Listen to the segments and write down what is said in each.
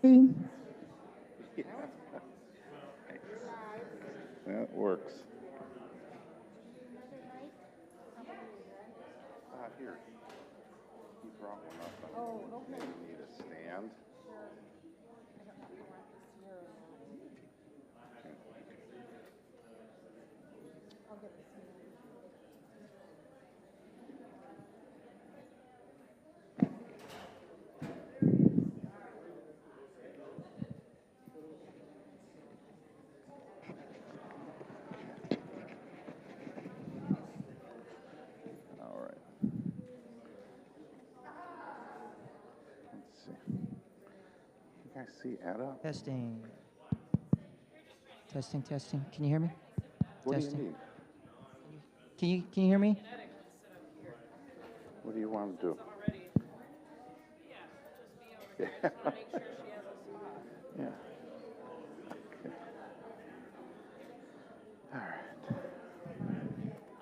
Yeah. That works. Here. He brought one up. Oh, okay. You need a stand. All right. Let's see. You guys see Etta? Testing. Testing, testing. Can you hear me? What Testing. do you need? Can you hear me? What do you want to do? Yeah. Yeah. Okay. All right.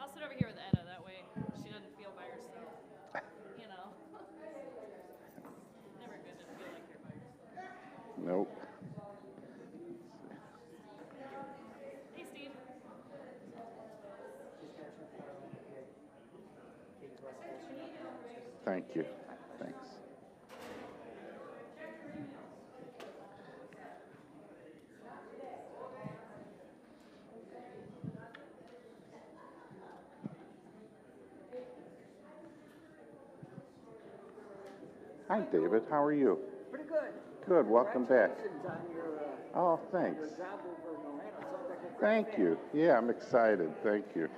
I'll sit over here with Etta, that way she doesn't feel by herself. You know. Never good to feel like you're by yourself. Nope. Hey, Steve. Thank you. Thanks. Hi, David. How are you? Pretty good. Good. Welcome back. Congratulations on your, Oh, thanks. your job over in Orlando. Sounds like a great Thank fit. you. Yeah, I'm excited. Thank you.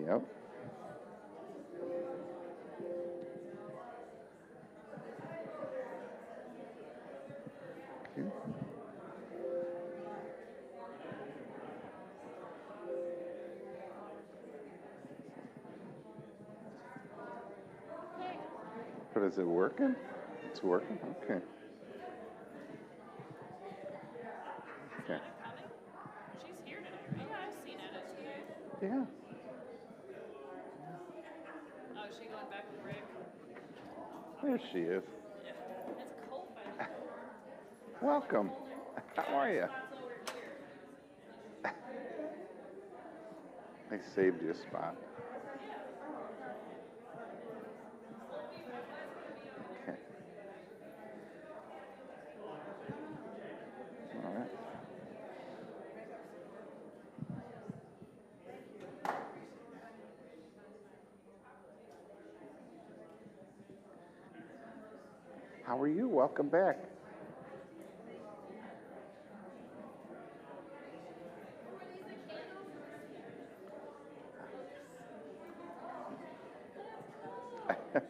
Yep. Okay. But is it working? It's working? Okay. Okay. Etta coming? She's here today, right? Yeah, I've seen Etta today. Yeah. Oh, is she going back with Rick? There she is. Yeah. It's cold by the door. Welcome. How are you? Spots over here. I saved you a spot. Okay. All right. How are you? Welcome back. Let's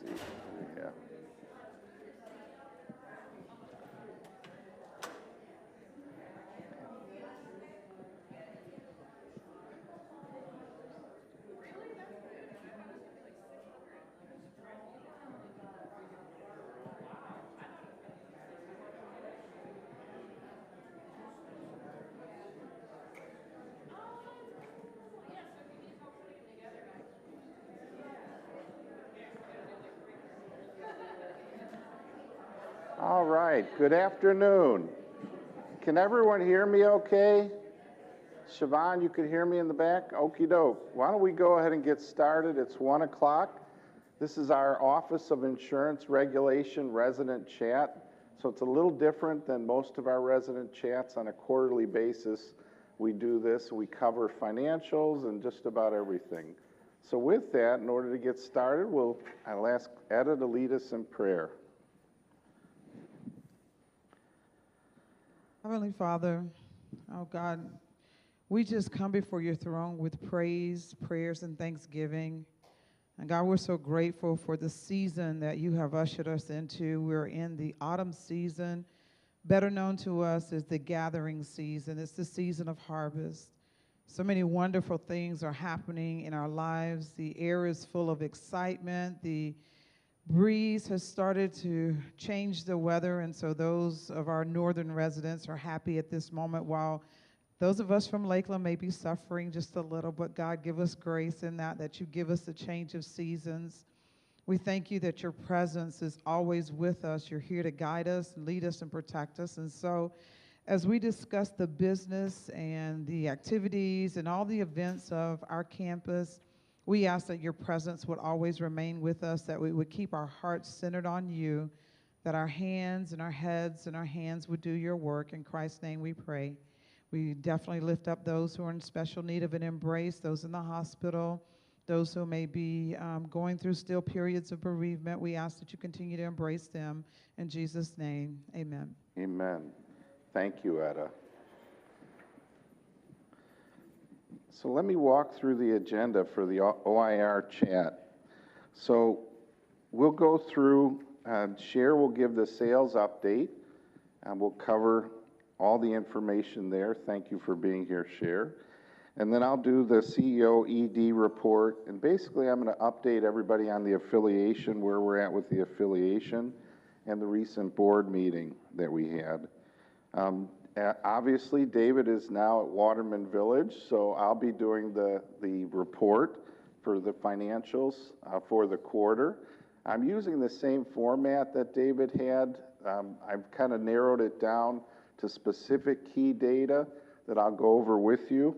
see what we have. All right, good afternoon. Can everyone hear me okay? Siobhan, you can hear me in the back? Okie doke. Why don't we go ahead and get started? It's 1 o'clock. This is our Office of Insurance Regulation Resident Chat. So it's a little different than most of our resident chats on a quarterly basis. We do this, we cover financials and just about everything. So with that, in order to get started, I'll ask Etta to lead us in prayer. Heavenly Father, oh God, we just come before your throne with praise, prayers, and thanksgiving. And God, we're so grateful for the season that you have ushered us into. We're in the autumn season, better known to us as the gathering season. It's the season of harvest. So many wonderful things are happening in our lives. The air is full of excitement. The breeze has started to change the weather, and so those of our northern residents are happy at this moment, while those of us from Lakeland may be suffering just a little, but God, give us grace in that you give us the change of seasons. We thank you that your presence is always with us. You're here to guide us, lead us, and protect us. And so as we discuss the business and the activities and all the events of our campus, we ask that your presence would always remain with us, that we would keep our hearts centered on you, that our hands and our heads and our hands would do your work. In Christ's name we pray. We definitely lift up those who are in special need of an embrace, those in the hospital, those who may be going through still periods of bereavement. We ask that you continue to embrace them. In Jesus' name, amen. Amen. Thank you, Etta. So let me walk through the agenda for the OIR chat. So we'll go through, Cher will give the sales update, and we'll cover all the information there. Thank you for being here, Cher. And then I'll do the CEO ED report, and basically I'm going to update everybody on the affiliation, where we're at with the affiliation, and the recent board meeting that we had. Obviously, David is now at Waterman Village, so I'll be doing the report for the financials for the quarter. I'm using the same format that David had. I've kind of narrowed it down to specific key data that I'll go over with you.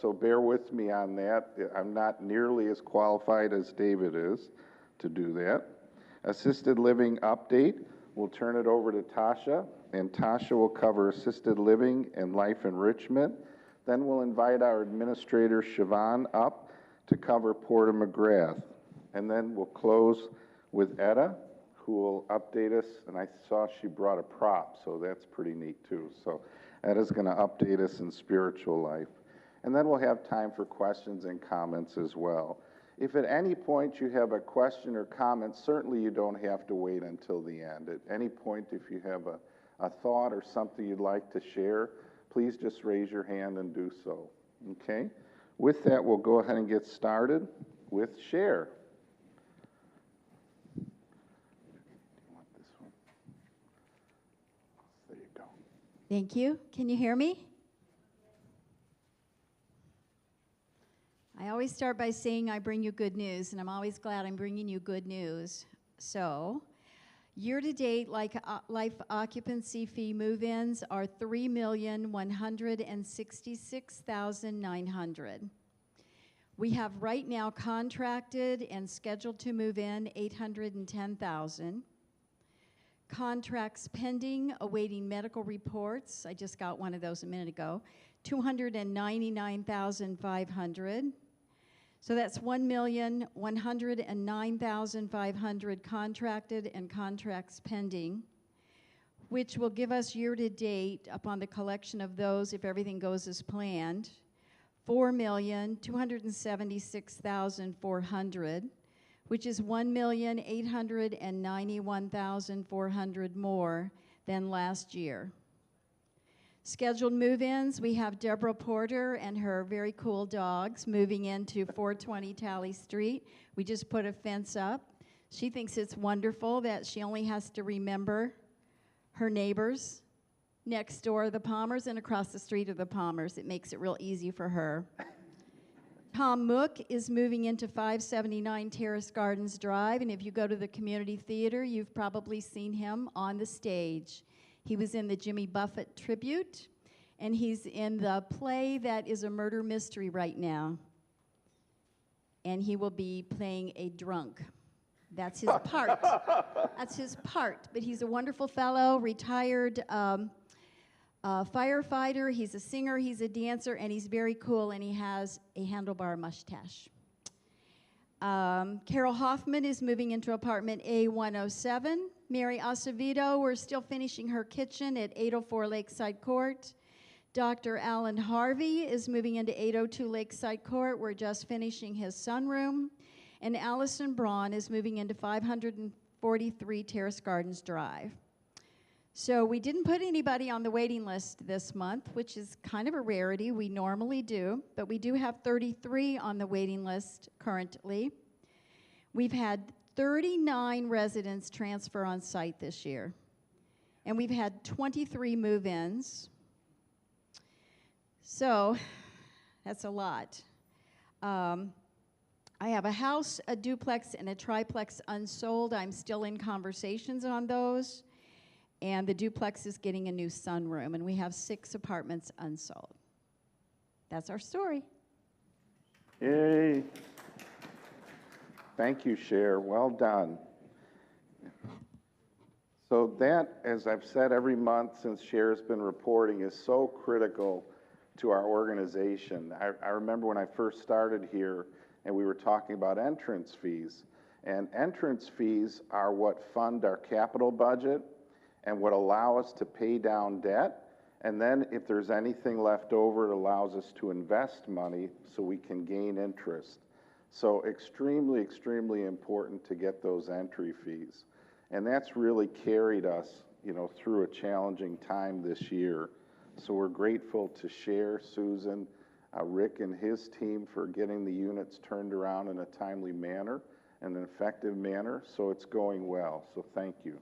So bear with me on that. I'm not nearly as qualified as David is to do that. Assisted living update, we'll turn it over to Tasha, and Tasha will cover assisted living and life enrichment. Then we'll invite our administrator, Siobhan, up to cover Porter McGrath. And then we'll close with Etta, who will update us. And I saw she brought a prop, so that's pretty neat too. So Etta's going to update us in spiritual life. And then we'll have time for questions and comments as well. If at any point you have a question or comment, certainly you don't have to wait until the end. At any point, if you have a thought or something you'd like to share, please just raise your hand and do so. Okay? With that, we'll go ahead and get started with Cher. Do you want this one? There you go. Thank you. Can you hear me? I always start by saying I bring you good news, and I'm always glad I'm bringing you good news. So, year-to-date, life occupancy fee move-ins are 3,166,900. We have right now contracted and scheduled to move in 810,000. Contracts pending, awaiting medical reports. I just got one of those a minute ago. 299,500. So that's 1,109,500 contracted and contracts pending, which will give us year-to-date, upon the collection of those, if everything goes as planned, 4,276,400, which is 1,891,400 more than last year. Scheduled move-ins, we have Deborah Porter and her very cool dogs moving into 420 Talley Street. We just put a fence up. She thinks it's wonderful that she only has to remember her neighbors. Next door are the Palmers, and across the street are the Palmers. It makes it real easy for her. Tom Mook is moving into 579 Terrace Gardens Drive, and if you go to the community theater, you've probably seen him on the stage. He was in the Jimmy Buffett tribute, and he's in the play that is a murder mystery right now. And he will be playing a drunk. That's his part. That's his part. But he's a wonderful fellow, retired firefighter. He's a singer, he's a dancer, and he's very cool, and he has a handlebar mustache. Carol Hoffman is moving into apartment A107. Mary Acevedo, we're still finishing her kitchen at 804 Lakeside Court. Dr. Alan Harvey is moving into 802 Lakeside Court. We're just finishing his sunroom. And Allison Braun is moving into 543 Terrace Gardens Drive. So we didn't put anybody on the waiting list this month, which is kind of a rarity. We normally do, but we do have 33 on the waiting list currently. We've had 39 residents transfer on site this year, and we've had 23 move-ins. So that's a lot. I have a house, a duplex, and a triplex unsold. I'm still in conversations on those. And the duplex is getting a new sunroom, and we have 6 apartments unsold. That's our story. Yay. Thank you, Cher. Well done. So that, as I've said every month since Cher's been reporting, is so critical to our organization. I remember when I first started here and we were talking about entrance fees. And entrance fees are what fund our capital budget and what allow us to pay down debt. And then if there's anything left over, it allows us to invest money so we can gain interest. So extremely, extremely important to get those entry fees. And that's really carried us, through a challenging time this year. So we're grateful to Cher, Susan, Rick and his team for getting the units turned around in a timely manner and an effective manner. So it's going well. So thank you.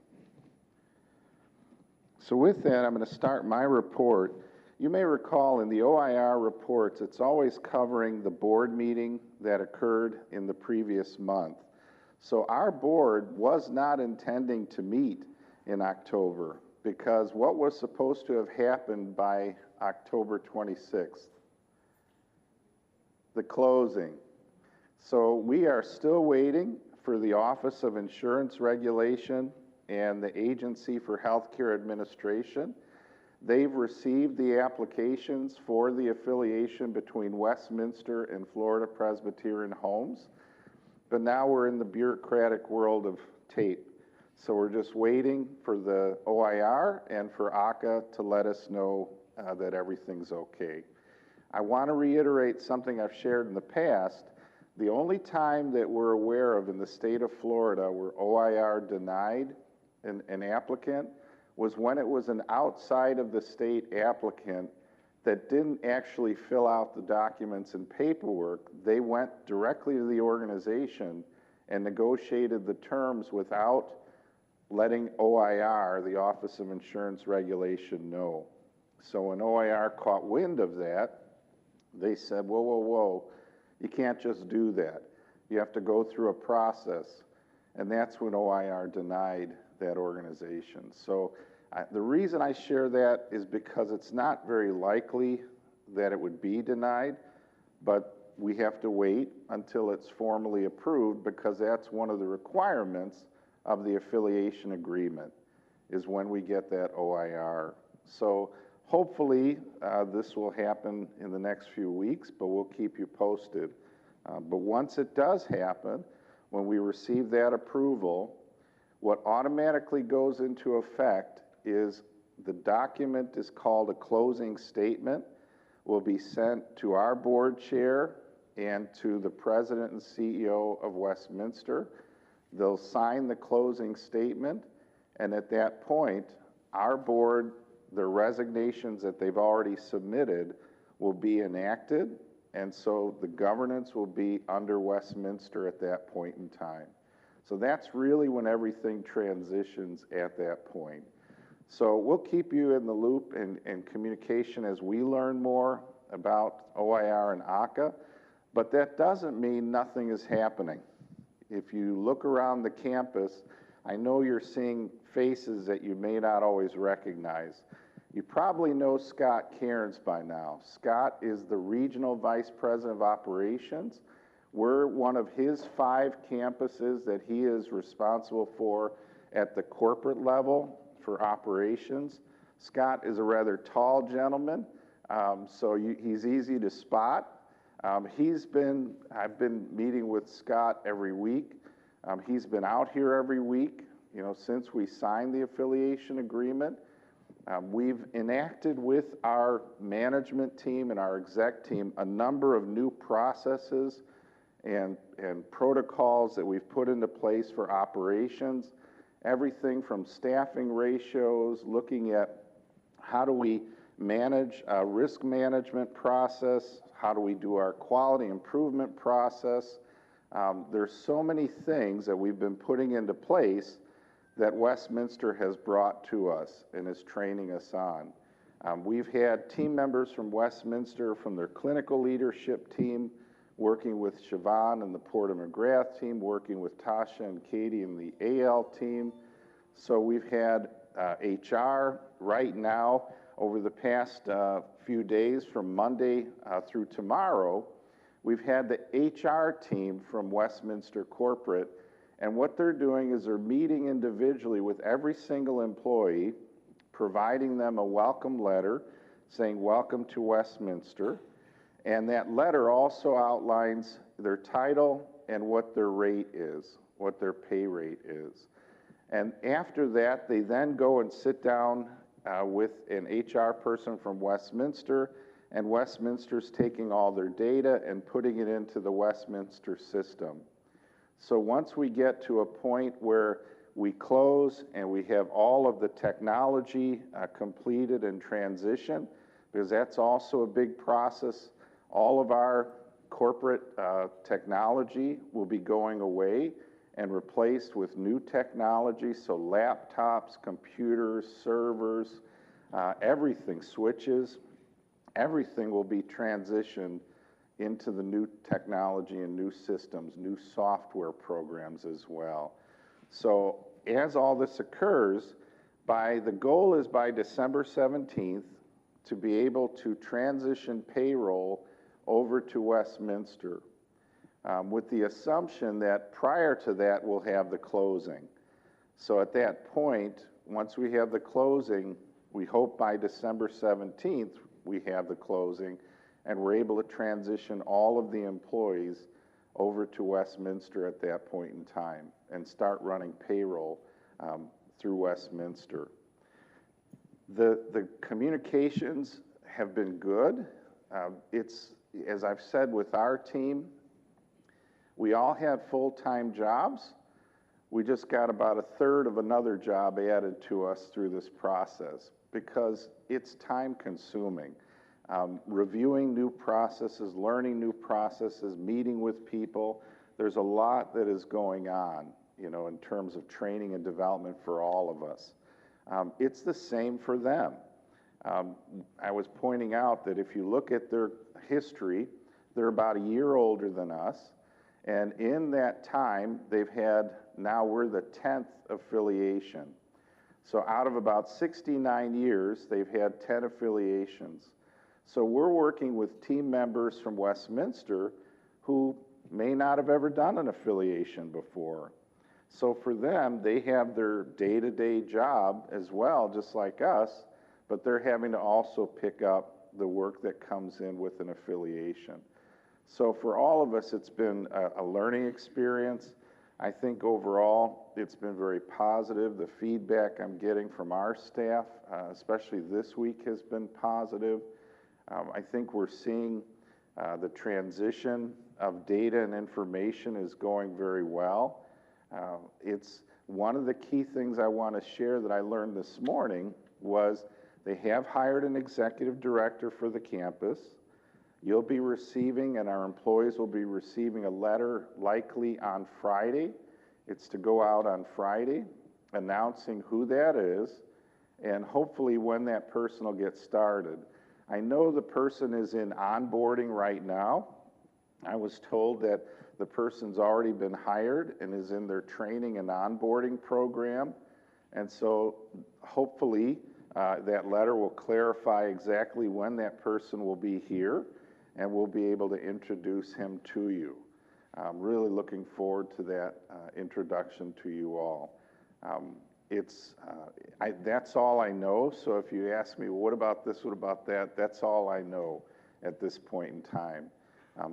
So with that, I'm going to start my report. You may recall in the OIR reports, it's always covering the board meeting that occurred in the previous month. So our board was not intending to meet in October because what was supposed to have happened by October 26th? The closing. So we are still waiting for the Office of Insurance Regulation and the Agency for Healthcare Administration. They've received the applications for the affiliation between Westminster and Florida Presbyterian Homes, but now we're in the bureaucratic world of tape. So we're just waiting for the OIR and for ACA to let us know that everything's okay. I want to reiterate something I've shared in the past. The only time that we're aware of in the state of Florida where OIR denied an applicant was when it was an outside of the state applicant that didn't actually fill out the documents and paperwork. They went directly to the organization and negotiated the terms without letting OIR, the Office of Insurance Regulation, know. So when OIR caught wind of that, they said, whoa, whoa, whoa, you can't just do that. You have to go through a process. And that's when OIR denied that organization. So the reason I share that is because it's not very likely that it would be denied, but we have to wait until it's formally approved because that's one of the requirements of the affiliation agreement is when we get that OIR. So hopefully this will happen in the next few weeks, but we'll keep you posted. But once it does happen, when we receive that approval, what automatically goes into effect is the document is called a closing statement, will be sent to our board chair and to the president and CEO of Westminster. They'll sign the closing statement, and at that point, our board, their resignations that they've already submitted will be enacted, and so the governance will be under Westminster at that point in time. So that's really when everything transitions at that point. So we'll keep you in the loop and communication as we learn more about OIR and ACA, but that doesn't mean nothing is happening. If you look around the campus, I know you're seeing faces that you may not always recognize. You probably know Scott Cairns by now. Scott is the Regional Vice President of Operations. We're one of his 5 campuses that he is responsible for at the corporate level for operations. Scott is a rather tall gentleman, so he's easy to spot. I've been meeting with Scott every week. He's been out here every week, since we signed the affiliation agreement. We've enacted with our management team and our exec team a number of new processes and protocols that we've put into place for operations. Everything from staffing ratios, looking at how do we manage a risk management process, how do we do our quality improvement process, There's so many things that we've been putting into place that Westminster has brought to us and is training us on. We've had team members from Westminster, from their clinical leadership team, working with Siobhan and the Porter McGrath team, working with Tasha and Katie and the AL team. So we've had HR right now over the past few days, from Monday through tomorrow. We've had the HR team from Westminster Corporate, and what they're doing is they're meeting individually with every single employee, providing them a welcome letter saying, "Welcome to Westminster." And that letter also outlines their title and what their rate is, what their pay rate is. And after that, they then go and sit down with an HR person from Westminster, and Westminster's taking all their data and putting it into the Westminster system. So once we get to a point where we close and we have all of the technology completed and transition, because that's also a big process, all of our corporate technology will be going away and replaced with new technology, so laptops, computers, servers, everything, switches, everything will be transitioned into the new technology and new systems, new software programs as well. So as all this occurs, the goal is by December 17th to be able to transition payroll over to Westminster, with the assumption that prior to that we'll have the closing. So at that point, once we have the closing, we hope by December 17th we have the closing, and we're able to transition all of the employees over to Westminster at that point in time and start running payroll through Westminster. The communications have been good. It's, as I've said with our team, we all have full-time jobs. We just got about a third of another job added to us through this process because it's time-consuming. Reviewing new processes, learning new processes, meeting with people. There's a lot that is going on, you know, in terms of training and development for all of us. It's the same for them. I was pointing out that if you look at their history, they're about a year older than us, and in that time, they've had, now we're the 10th affiliation. So out of about 69 years, they've had 10 affiliations. So we're working with team members from Westminster who may not have ever done an affiliation before. So for them, they have their day-to-day job as well, just like us, but they're having to also pick up the work that comes in with an affiliation. So for all of us, it's been a learning experience. I think overall, it's been very positive. The feedback I'm getting from our staff, especially this week, has been positive. I think we're seeing the transition of data and information is going very well. It's one of the key things I want to share that I learned this morning was they have hired an executive director for the campus. You'll be receiving, and our employees will be receiving, a letter likely on Friday. It's to go out on Friday announcing who that is and hopefully when that person will get started. I know the person is in onboarding right now. I was told that the person's already been hired and is in their training and onboarding program. And so hopefully that letter will clarify exactly when that person will be here and we'll be able to introduce him to you. I'm really looking forward to that introduction to you all. That's all I know, so if you ask me, well, what about this, what about that, that's all I know at this point in time.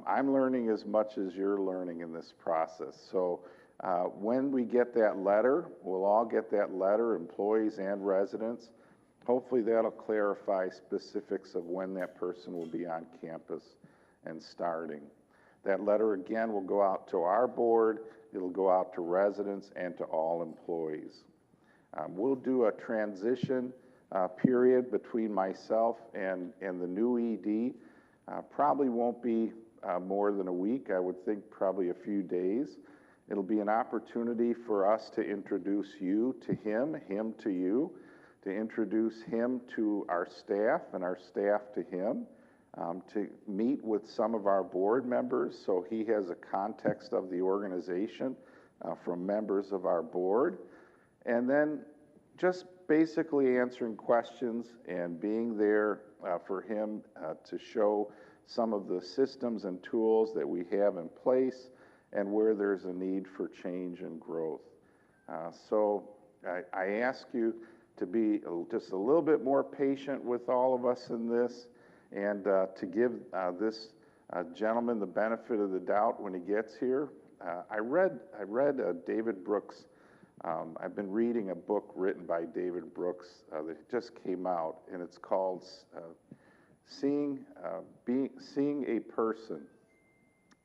I'm learning as much as you're learning in this process. So when we get that letter, we'll all get that letter, employees and residents. Hopefully that'll clarify specifics of when that person will be on campus and starting. That letter, again, will go out to our board, it'll go out to residents and to all employees. We'll do a transition period between myself and the new ED. Probably won't be more than a week. I would think probably a few days. It'll be an opportunity for us to introduce you to him, him to you, to introduce him to our staff and our staff to him, to meet with some of our board members so he has a context of the organization from members of our board, and then just basically answering questions and being there for him to show some of the systems and tools that we have in place and where there's a need for change and growth. So I ask you to be just a little bit more patient with all of us in this, and to give this gentleman the benefit of the doubt when he gets here. I read David Brooks. I've been reading a book written by David Brooks that just came out, and it's called Seeing a Person.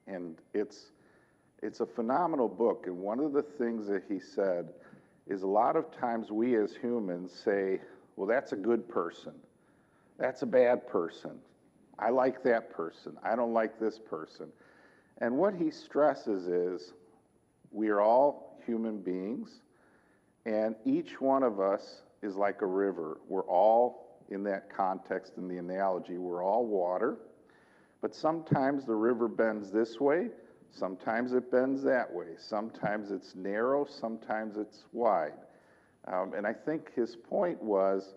And it's a phenomenal book, and one of the things that he said is a lot of times we as humans say, well, that's a good person. That's a bad person. I like that person. I don't like this person. And what he stresses is we are all human beings, and each one of us is like a river. We're all, in that context, in the analogy, we're all water, but sometimes the river bends this way, sometimes it bends that way, sometimes it's narrow, sometimes it's wide. And I think his point was,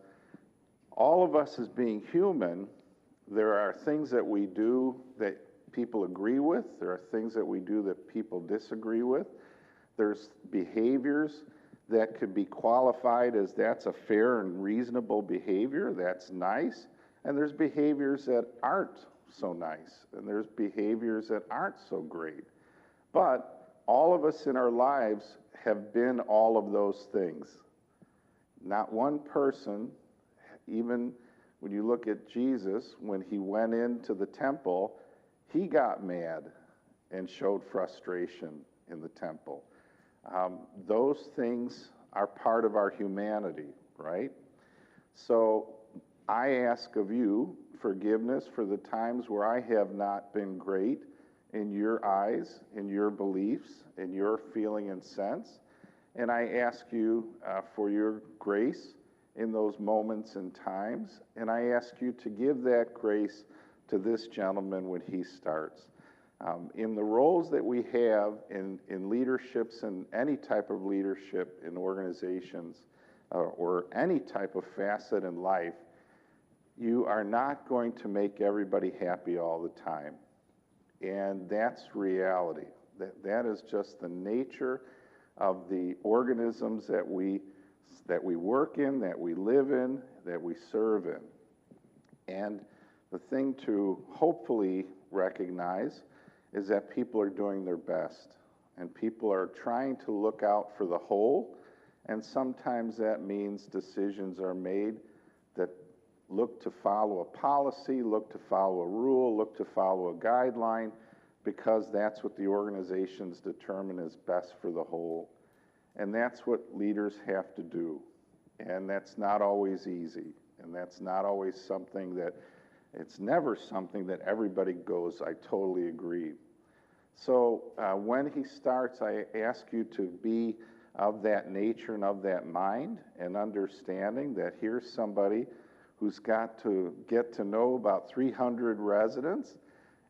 all of us as being human, there are things that we do that people agree with, there are things that we do that people disagree with, there's behaviors that could be qualified as that's a fair and reasonable behavior, that's nice, and there's behaviors that aren't so nice, and there's behaviors that aren't so great. But all of us in our lives have been all of those things. Not one person, even when you look at Jesus, when he went into the temple, he got mad and showed frustration in the temple. Those things are part of our humanity, right? So I ask of you forgiveness for the times where I have not been great in your eyes, in your beliefs, in your feeling and sense. And I ask you for your grace in those moments and times. And I ask you to give that grace to this gentleman when he starts. In the roles that we have in leaderships and any type of leadership in organizations or any type of facet in life, you are not going to make everybody happy all the time. And that's reality. That is just the nature of the organisms that we work in, that we live in, that we serve in. And the thing to hopefully recognize is that people are doing their best, and people are trying to look out for the whole, and sometimes that means decisions are made that look to follow a policy, look to follow a rule, look to follow a guideline, because that's what the organizations determine is best for the whole. And that's what leaders have to do. And that's not always easy. And that's not always something that, it's never something that everybody goes, I totally agree. So when he starts, I ask you to be of that nature and of that mind, and understanding that here's somebody who's got to get to know about 300 residents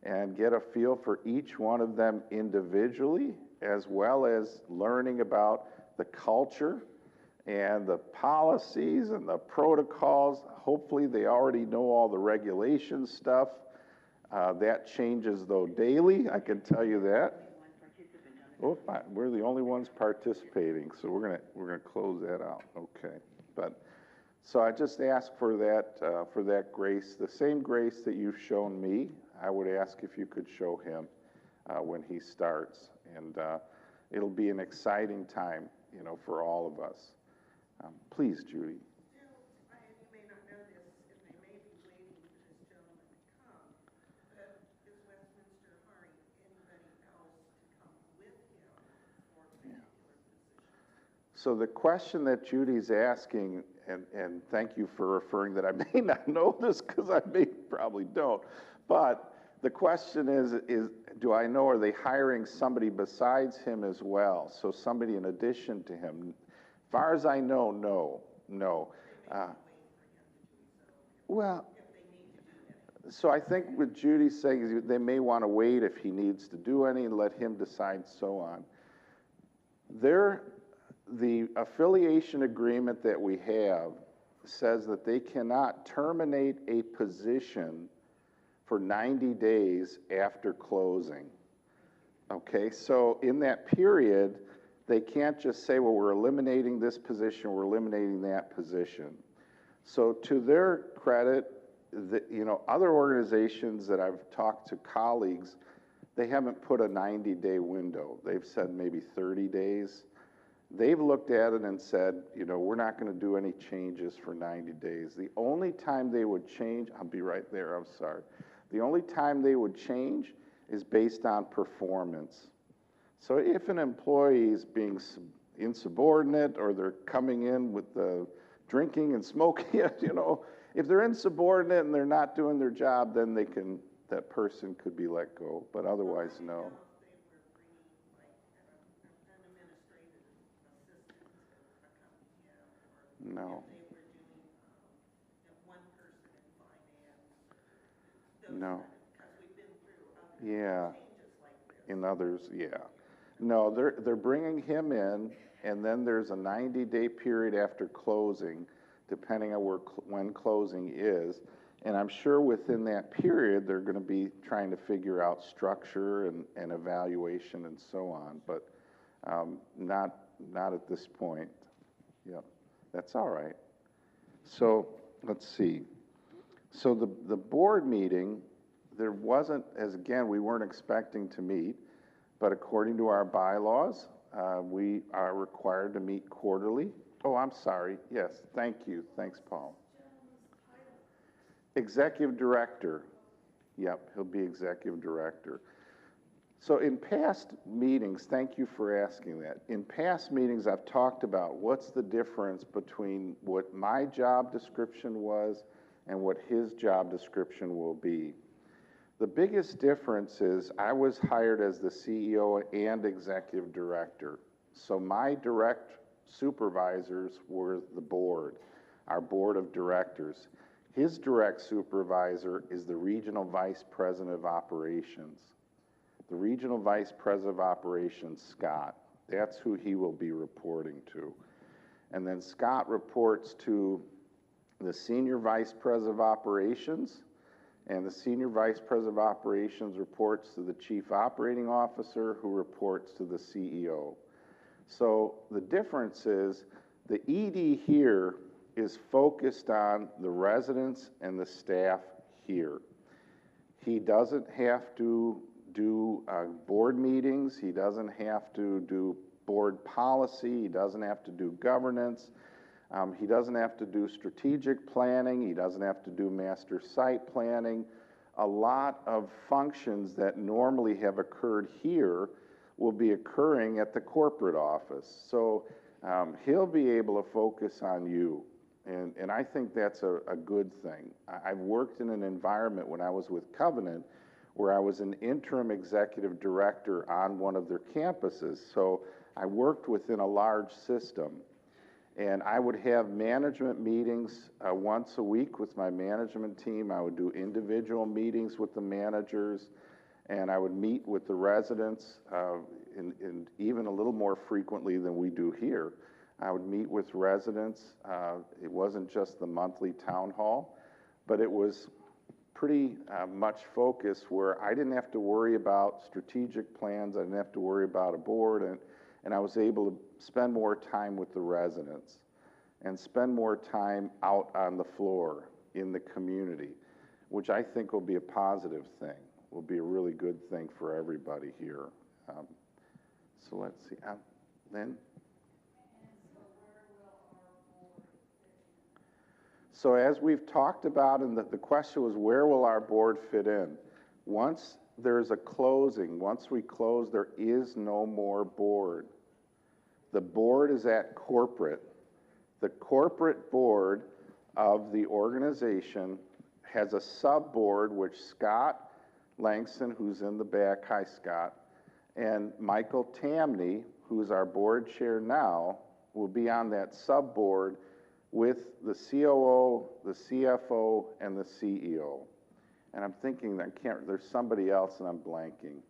and get a feel for each one of them individually, as well as learning about the culture and the policies and the protocols. Hopefully they already know all the regulation stuff. That changes though daily, I can tell you that. Oh, we're the only ones participating, so we're gonna close that out. Okay, but so I just ask for that grace, the same grace that you've shown me. I would ask if you could show him when he starts, and it'll be an exciting time, you know, for all of us. Please, Judy. You may not know this, and they may be waiting for this gentleman to come, but is Westminster hiring anybody else to come with him for a particular position? So the question that Judy's asking, and thank you for referring that I may not know this because I probably don't, but The question is, do I know, are they hiring somebody besides him as well? So somebody in addition to him? As far as I know, no. Well, so I think what Judy's saying is they may want to wait if he needs to do any and let him decide so on. The affiliation agreement that we have says that they cannot terminate a position for 90 days after closing. Okay, so in that period, they can't just say, well, we're eliminating this position, we're eliminating that position. So to their credit, other organizations that I've talked to colleagues, they haven't put a 90-day window. They've said maybe 30 days. They've looked at it and said, we're not going to do any changes for 90 days. The only time they would change, I'll be right there, I'm sorry. The only time they would change is based on performance. So if an employee is being insubordinate or they're coming in with the drinking and smoking, if they're insubordinate and they're not doing their job, then that person could be let go, but otherwise, no. No. No. Yeah. In others, yeah. No, they're bringing him in, and then there's a 90-day period after closing, depending on when closing is. And I'm sure within that period, they're going to be trying to figure out structure and evaluation and so on, but not at this point. Yep, that's all right. So let's see. So the board meeting, there wasn't, as again, we weren't expecting to meet, but according to our bylaws, we are required to meet quarterly. Oh, I'm sorry. Yes, thank you. Thanks, Paul. Executive Director. Yep, he'll be Executive Director. So in past meetings, thank you for asking that. In past meetings, I've talked about what's the difference between what my job description was and what his job description will be. The biggest difference is I was hired as the CEO and Executive Director. So my direct supervisors were the board, our board of directors. His direct supervisor is the Regional Vice President of Operations. The Regional Vice President of Operations, Scott, that's who he will be reporting to. And then Scott reports to the Senior Vice President of Operations, and the Senior Vice President of Operations reports to the Chief Operating Officer, who reports to the CEO. So the difference is the ED here is focused on the residents and the staff here. He doesn't have to do board meetings, he doesn't have to do board policy, he doesn't have to do governance, he doesn't have to do strategic planning, he doesn't have to do master site planning. A lot of functions that normally have occurred here will be occurring at the corporate office. So he'll be able to focus on you. And I think that's a good thing. I've worked in an environment when I was with Covenant where I was an interim executive director on one of their campuses. So I worked within a large system. And I would have management meetings once a week with my management team. I would do individual meetings with the managers, and I would meet with the residents in even a little more frequently than we do here. I would meet with residents. It wasn't just the monthly town hall, but it was pretty much focused where I didn't have to worry about strategic plans. I didn't have to worry about a board, and I was able to spend more time with the residents and spend more time out on the floor in the community, which I think will be a positive thing, will be a really good thing for everybody here. So let's see, Lynn? So as we've talked about, and the question was, where will our board fit in? Once there's a closing, once we close, there is no more board. The board is at corporate. The corporate board of the organization has a sub-board, which Scott Langston, who's in the back, hi Scott, and Michael Tamney, who's our board chair now, will be on that sub-board with the COO, the CFO, and the CEO. And I'm thinking, there's somebody else and I'm blanking.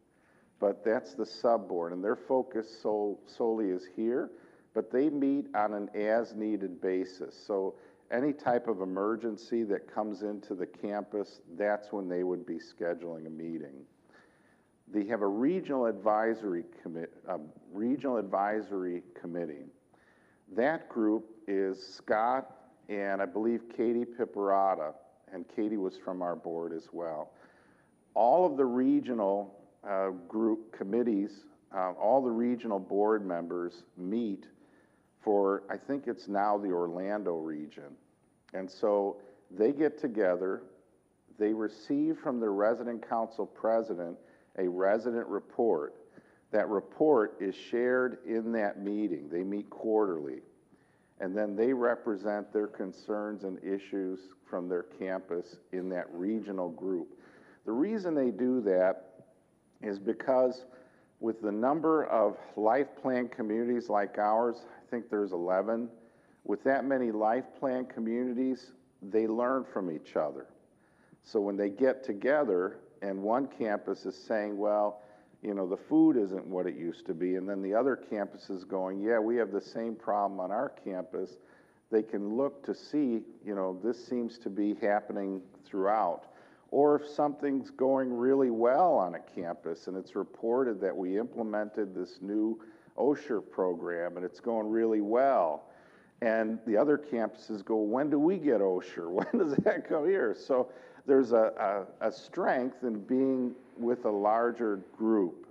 But that's the sub-board, and their focus solely is here, but they meet on an as-needed basis. So any type of emergency that comes into the campus, that's when they would be scheduling a meeting. They have a regional advisory committee. That group is Scott and I believe Katie Piperata, and Katie was from our board as well. All of the regional group committees, all the regional board members meet for, I think it's now the Orlando region. And so they get together, they receive from the resident council president a resident report. That report is shared in that meeting. They meet quarterly. And then they represent their concerns and issues from their campus in that regional group. The reason they do that is because with the number of life plan communities like ours, I think there's 11, with that many life plan communities, they learn from each other. So when they get together and one campus is saying, well, you know, the food isn't what it used to be, and then the other campus is going, yeah, we have the same problem on our campus, they can look to see, you know, this seems to be happening throughout. Or if something's going really well on a campus and it's reported that we implemented this new OIR program and it's going really well, and the other campuses go, when do we get OIR? When does that come here? So there's a strength in being with a larger group,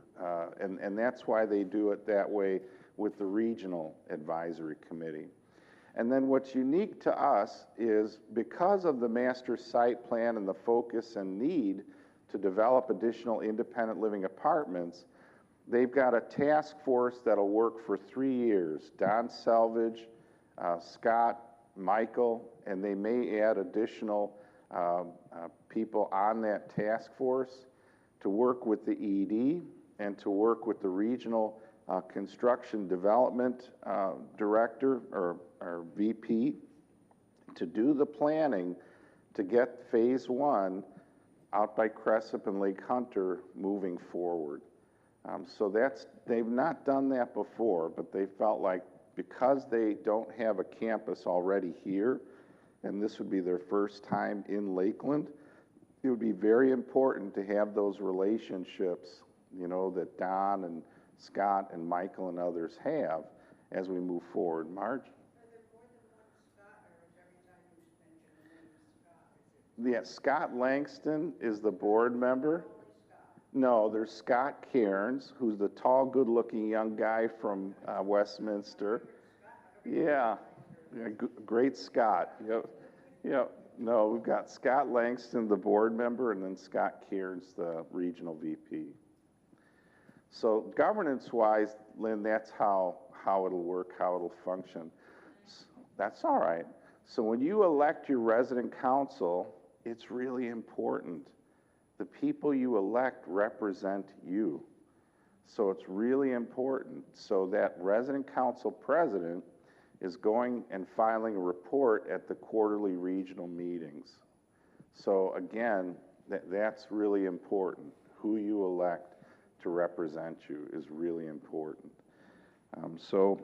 and that's why they do it that way with the regional advisory committee. And then what's unique to us is because of the master site plan and the focus and need to develop additional independent living apartments, they've got a task force that'll work for 3 years. Don Selvage, Scott, Michael, and they may add additional people on that task force to work with the ED and to work with the regional construction development director or VP to do the planning to get phase 1 out by Cressup and Lake Hunter moving forward. So they've not done that before, but they felt like because they don't have a campus already here, and this would be their first time in Lakeland, it would be very important to have those relationships, you know, that Don and Scott and Michael and others have as we move forward. Marge? Are there more than one Scott, or is every time you mention the name Scott? Yeah, Scott Langston is the board member. No, there's Scott Cairns, who's the tall, good-looking young guy from Westminster. Yeah, great Scott. Yep. No, we've got Scott Langston, the board member, and then Scott Cairns, the regional VP. So governance-wise, Lynn, that's how it'll work, how it'll function. That's all right. So when you elect your resident council, it's really important. The people you elect represent you. So it's really important. So that resident council president is going and filing a report at the quarterly regional meetings. So again, that's really important. Who you elect to represent you is really important. So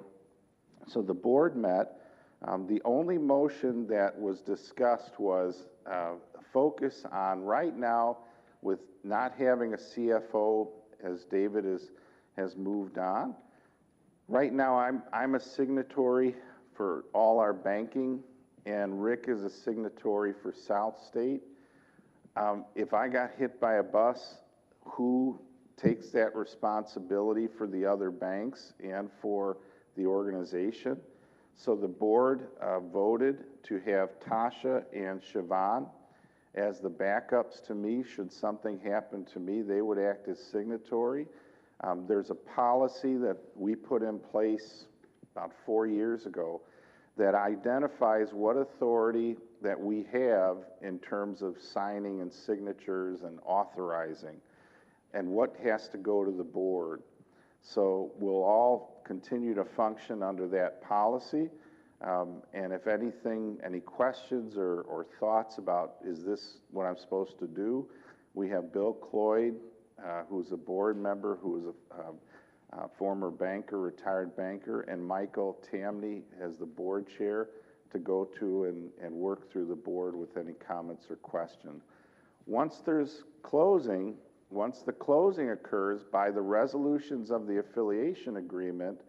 the board met. The only motion that was discussed was focus on right now with not having a CFO as David has moved on. Right now I'm a signatory for all our banking and Rick is a signatory for South State. If I got hit by a bus, who takes that responsibility for the other banks and for the organization? So the board voted to have Tasha and Siobhan as the backups to me. Should something happen to me, they would act as signatory. There's a policy that we put in place about 4 years ago that identifies what authority that we have in terms of signing and signatures and authorizing, and what has to go to the board. So we'll all continue to function under that policy. And if anything, any questions or thoughts about, is this what I'm supposed to do? We have Bill Cloyd, who's a board member, who is a former banker, retired banker, and Michael Tamney as the board chair to go to and work through the board with any comments or questions. Once there's closing, once the closing occurs by the resolutions of the affiliation agreement,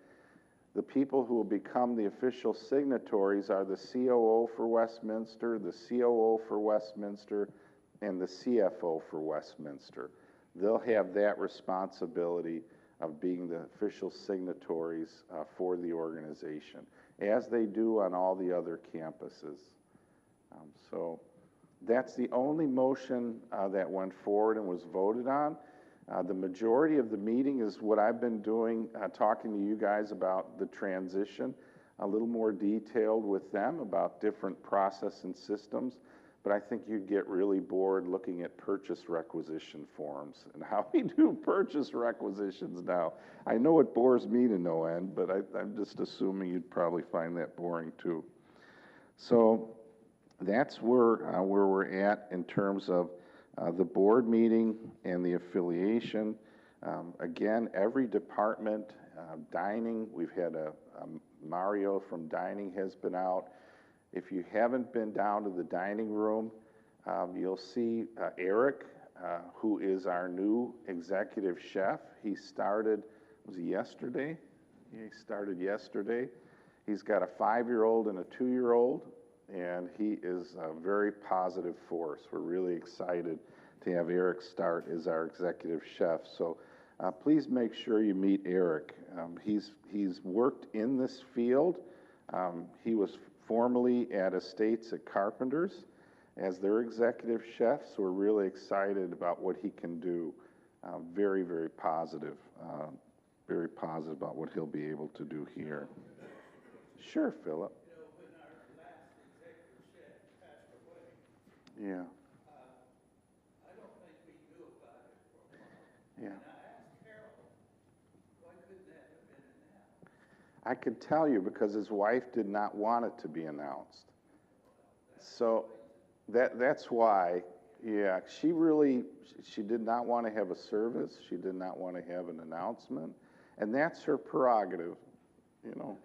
the people who will become the official signatories are the COO for Westminster, the COO for Westminster, and the CFO for Westminster. They'll have that responsibility of being the official signatories for the organization, as they do on all the other campuses. So that's the only motion that went forward and was voted on. The majority of the meeting is what I've been doing, talking to you guys about the transition, a little more detailed with them about different process and systems. But I think you'd get really bored looking at purchase requisition forms and how we do purchase requisitions now. I know it bores me to no end, but I'm just assuming you'd probably find that boring too. So that's where we're at in terms of the board meeting and the affiliation. Again, every department, dining, we've had Mario from dining has been out. If you haven't been down to the dining room, you'll see Eric, who is our new executive chef. He started, was it yesterday? Yeah, he started yesterday. He's got a 5-year-old and a 2-year-old, and he is a very positive force. We're really excited to have Eric start as our executive chef. So please make sure you meet Eric. He's worked in this field. He was formerly at Estates at Carpenters as their executive chef, so we're really excited about what he can do. Very, very positive about what he'll be able to do here. Sure, Philip. You know, when our last executive chef passed away, Yeah. I don't think we knew about it for a while. Yeah. And I asked Carol, why couldn't that have been announced? I could tell you because his wife did not want it to be announced. So that's why, yeah, she did not want to have a service. She did not want to have an announcement. And that's her prerogative, you know.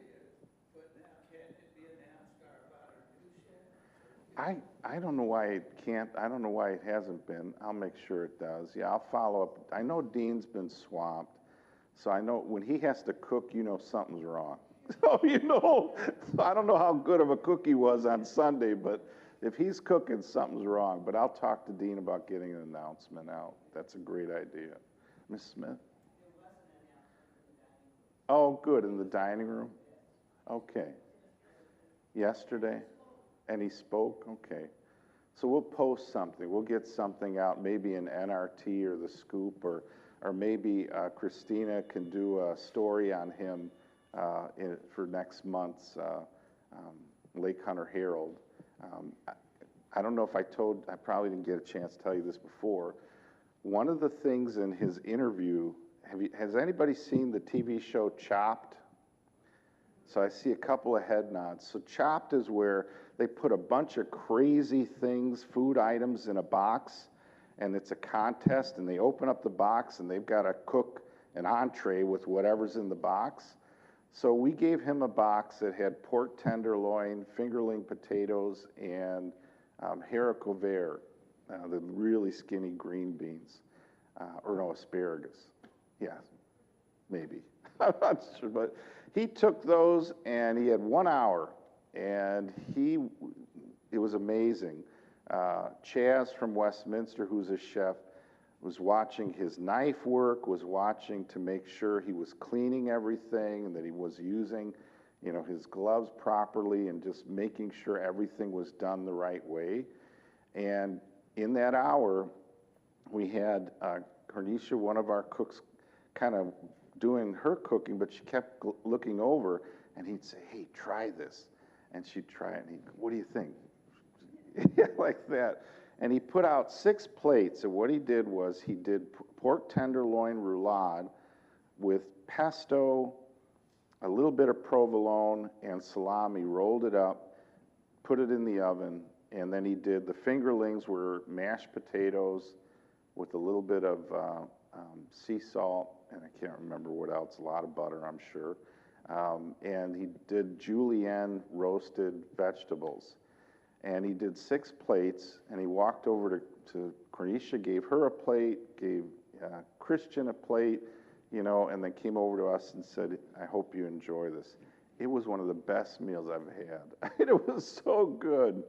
But now, can't it be announced about our new chef? I don't know why it can't. I don't know why it hasn't been. I'll make sure it does. Yeah, I'll follow up. I know Dean's been swamped. So I know when he has to cook, you know something's wrong. So, you know, I don't know how good of a cook he was on Sunday, but if he's cooking, something's wrong. But I'll talk to Dean about getting an announcement out. That's a great idea. Ms. Smith? Oh, good, in the dining room? Okay. Yesterday? And he spoke? Okay. So we'll post something. We'll get something out, maybe in NRT or The Scoop, or maybe Christina can do a story on him for next month's Lake Hunter Herald. I don't know if I probably didn't get a chance to tell you this before. One of the things in his interview, has anybody seen the TV show Chopped? So I see a couple of head nods. So Chopped is where they put a bunch of crazy things, food items in a box, and it's a contest, and they open up the box, and they've got to cook an entree with whatever's in the box. So we gave him a box that had pork tenderloin, fingerling potatoes, and haricot vert, the really skinny green beans, or no, asparagus. Yeah, maybe. I'm not sure, but he took those, and he had 1 hour, and it was amazing. Chaz from Westminster, who's a chef, was watching his knife work, was watching to make sure he was cleaning everything and that he was using, you know, his gloves properly and just making sure everything was done the right way. And in that hour, we had Cornisha, one of our cooks, kind of doing her cooking, but she kept looking over, and he'd say, "Hey, try this." And she'd try it, and he'd go, "What do you think?" Yeah, like that. And he put out 6 plates, and what he did was he did pork tenderloin roulade with pesto, a little bit of provolone, and salami, rolled it up, put it in the oven, and then he did the fingerlings were mashed potatoes with a little bit of sea salt, and I can't remember what else, a lot of butter, I'm sure. And he did julienne roasted vegetables. And he did 6 plates, and he walked over to Cornisha, gave her a plate, gave Christian a plate, you know, and then came over to us and said, I hope you enjoy this. It was one of the best meals I've had. It was so good.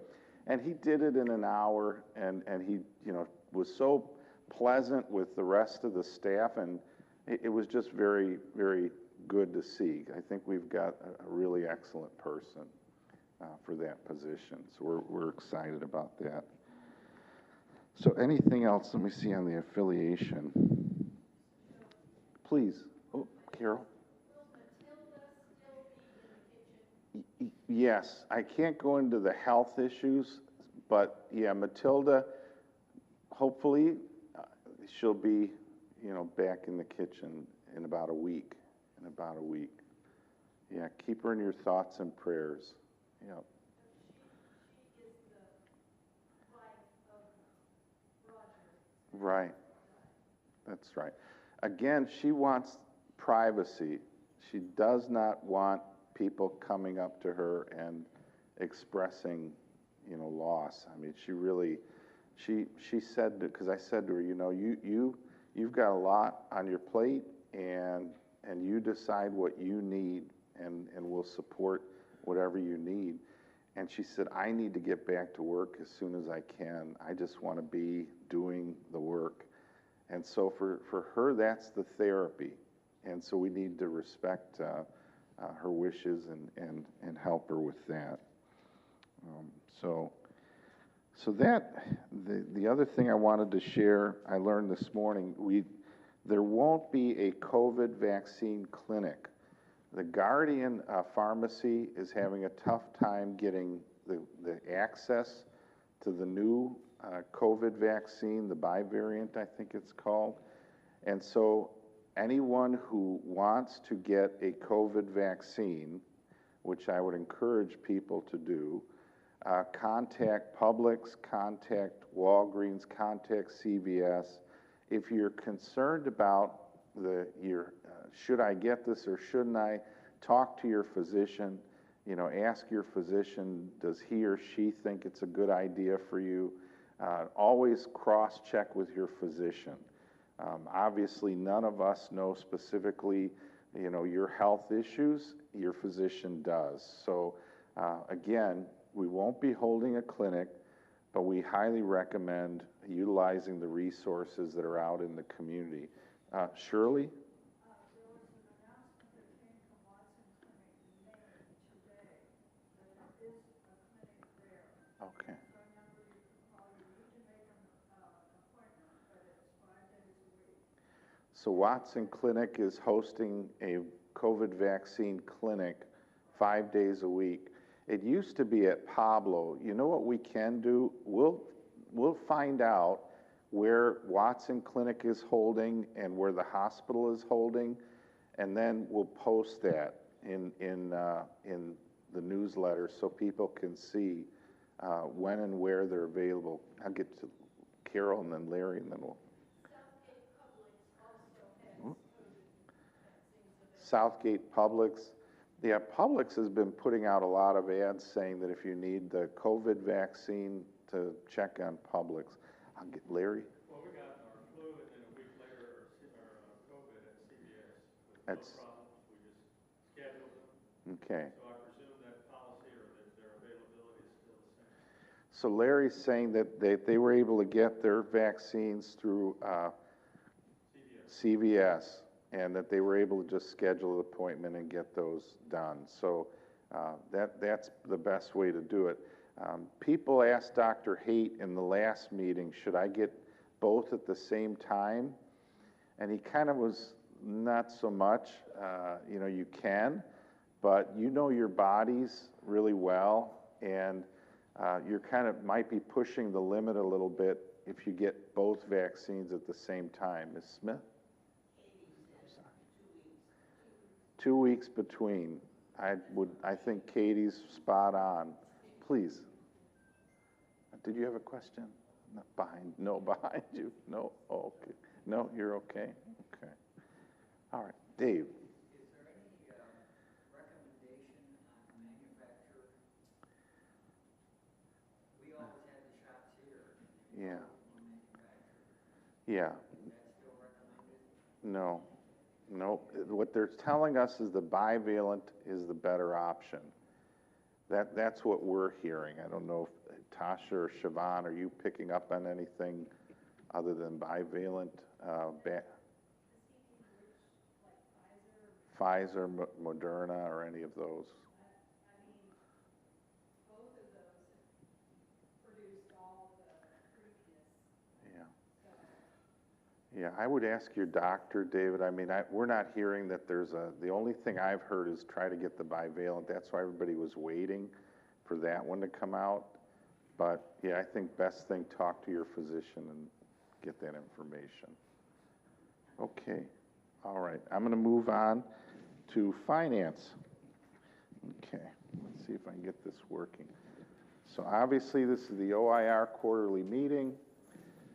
And he did it in an hour, and he, you know, was so pleasant with the rest of the staff, and it was just very, very good to see. I think we've got a really excellent person for that position, so we're excited about that. So anything else? Let me see on the affiliation. Please. Oh, Carol. Yes, I can't go into the health issues, but yeah, Matilda, hopefully she'll be, you know, back in the kitchen in about a week. Yeah, keep her in your thoughts and prayers. Yeah. Right. That's right. Again, she wants privacy. She does not want people coming up to her and expressing, you know, loss. I mean, she really, she said, because I said to her, you know, you've got a lot on your plate, and you decide what you need, and we'll support whatever you need. And she said, I need to get back to work as soon as I can. I just want to be doing the work. And so for her, that's the therapy. And so we need to respect her wishes and help her with that. So that, the other thing I wanted to share, I learned this morning, there won't be a COVID vaccine clinic. The Guardian Pharmacy is having a tough time getting the access to the new COVID vaccine, the bivariant, I think it's called. And so anyone who wants to get a COVID vaccine, which I would encourage people to do, contact Publix, contact Walgreens, contact CVS. If you're concerned about should I get this or shouldn't I, talk to your physician. You know, ask your physician, does he or she think it's a good idea for you? Always cross-check with your physician. Obviously, none of us know specifically, you know, your health issues. Your physician does. So, again, we won't be holding a clinic, but we highly recommend utilizing the resources that are out in the community. Shirley? Okay. So Watson Clinic is hosting a COVID vaccine clinic 5 days a week. It used to be at Pablo. You know what we can do? We'll find out where Watson Clinic is holding and where the hospital is holding, and then we'll post that in the newsletter so people can see when and where they're available. I'll get to Carol and then Larry, and then we'll. Southgate Publix. Yeah, Publix has been putting out a lot of ads saying that if you need the COVID vaccine, to check on Publix. I'll get Larry. Well, we got our flu, and then a week later, our COVID at CVS. With no problems, we just scheduled them. Okay. So I presume that policy or their availability is still the same. So Larry's saying that they were able to get their vaccines through CVS, and that they were able to just schedule an appointment and get those done. So that's the best way to do it. People asked Dr. Haight in the last meeting, should I get both at the same time? And he kind of was not so much. You know, you can, but you know your bodies really well, and You're kind of, might be pushing the limit a little bit if you get both vaccines at the same time. Ms. Smith? 2 weeks between. I think Katie's spot on. Please. Did you have a question? Not behind, no, behind you. No, oh, okay. No, you're okay? Okay. All right, Dave. Is there any recommendation on manufacturer? We always had the shots here. Yeah. Manufacturer. Yeah. Is that still recommended? No. No. What they're telling us is the bivalent is the better option. That's what we're hearing. I don't know if Tasha or Siobhan, are you picking up on anything other than bivalent? Pfizer, Moderna, or any of those? Both of those have produced all the previous. Yeah. Yeah, I would ask your doctor, David. I mean, we're not hearing that the only thing I've heard is try to get the bivalent. That's why everybody was waiting for that one to come out. But yeah, I think best thing, talk to your physician and get that information. Okay, all right, I'm gonna move on to finance. Okay, let's see if I can get this working. So obviously this is the OIR quarterly meeting.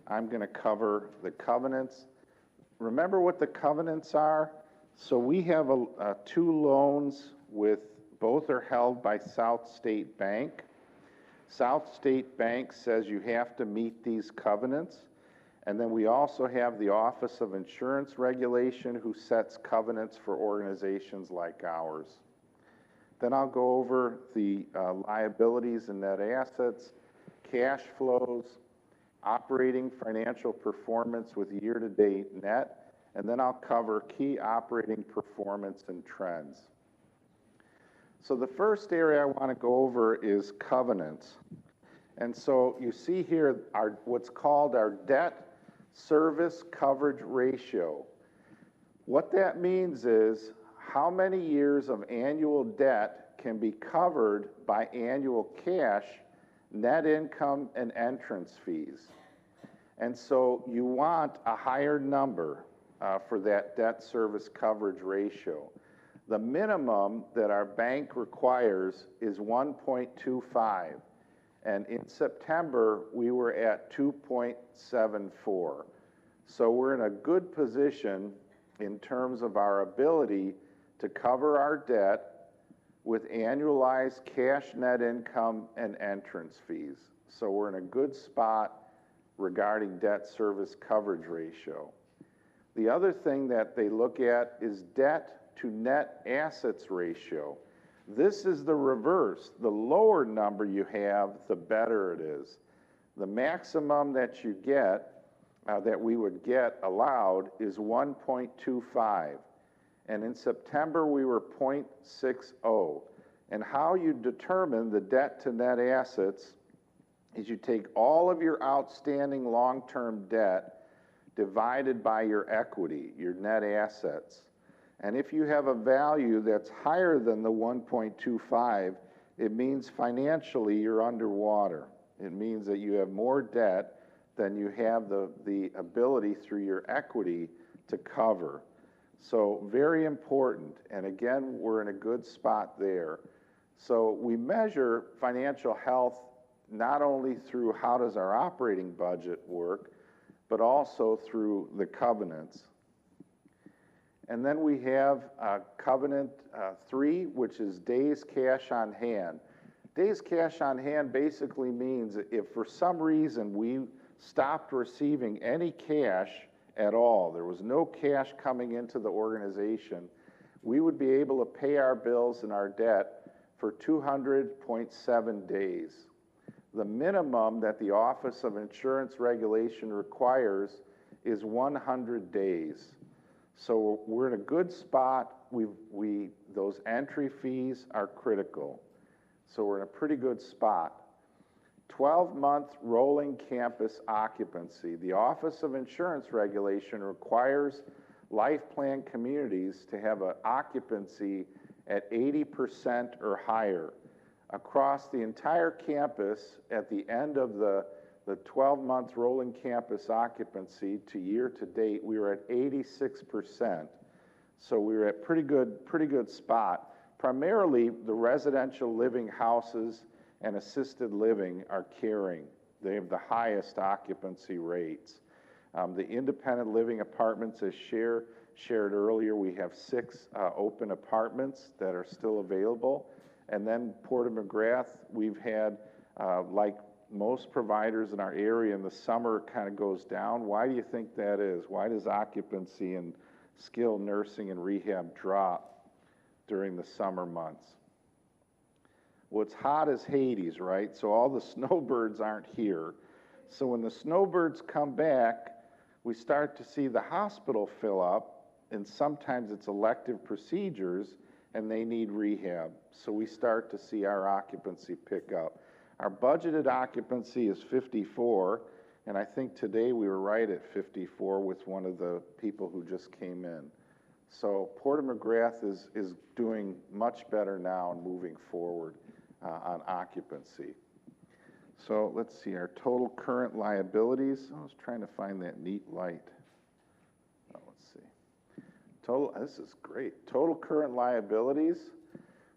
I'm gonna cover the covenants. Remember what the covenants are? So we have two loans with, both are held by South State Bank. South State Bank says you have to meet these covenants. And then we also have the Office of Insurance Regulation who sets covenants for organizations like ours. Then I'll go over the liabilities and net assets, cash flows, operating financial performance with year-to-date net, and then I'll cover key operating performance and trends. So the first area I want to go over is covenants. And so you see here what's called our debt service coverage ratio. What that means is how many years of annual debt can be covered by annual cash, net income, and entrance fees. And so you want a higher number for that debt service coverage ratio. The minimum that our bank requires is 1.25. And in September, we were at 2.74. So we're in a good position in terms of our ability to cover our debt with annualized cash net income and entrance fees. So we're in a good spot regarding debt service coverage ratio. The other thing that they look at is debt to net assets ratio. This is the reverse. The lower number you have, the better it is. The maximum that you get, that we would get allowed, is 1.25. And in September, we were 0.60. And how you determine the debt to net assets is you take all of your outstanding long-term debt divided by your equity, your net assets. And if you have a value that's higher than the 1.25, it means financially you're underwater. It means that you have more debt than you have the ability through your equity to cover. So very important. And again, we're in a good spot there. So we measure financial health not only through how does our operating budget work, but also through the covenants. And then we have covenant 3, which is days cash on hand. Days cash on hand basically means if for some reason we stopped receiving any cash at all, there was no cash coming into the organization, we would be able to pay our bills and our debt for 200.7 days. The minimum that the Office of Insurance Regulation requires is 100 days. So we're in a good spot. Those entry fees are critical. So we're in a pretty good spot. 12-month rolling campus occupancy. The Office of Insurance Regulation requires life plan communities to have an occupancy at 80% or higher. Across the entire campus, at the end of the 12-month rolling campus occupancy to year to date, we were at 86%. So we were at pretty good spot. Primarily, the residential living houses and assisted living are carrying. They have the highest occupancy rates. The independent living apartments, as shared earlier, we have 6 open apartments that are still available. And then Porter McGrath, we've had, like most providers in our area, in the summer kind of goes down. Why do you think that is? Why does occupancy in skilled nursing and rehab drop during the summer months? Well, it's hot as Hades, right? So all the snowbirds aren't here. So when the snowbirds come back, we start to see the hospital fill up, and sometimes it's elective procedures, and they need rehab. So we start to see our occupancy pick up. Our budgeted occupancy is 54, and I think today we were right at 54 with one of the people who just came in. So Porter McGrath is doing much better now and moving forward on occupancy. So let's see, our total current liabilities. I was trying to find that neat light. Oh, let's see. This is great. Total current liabilities.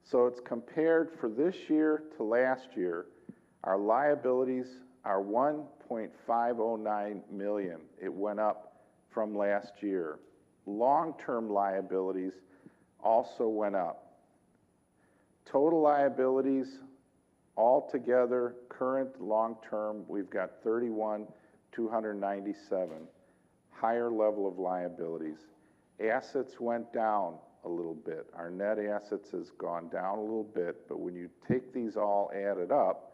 So it's compared for this year to last year. Our liabilities are $1.509 million. It went up from last year. Long-term liabilities also went up. Total liabilities altogether, current, long-term, we've got 31,297. Higher level of liabilities. Assets went down a little bit. Our net assets has gone down a little bit, but when you take these all added up,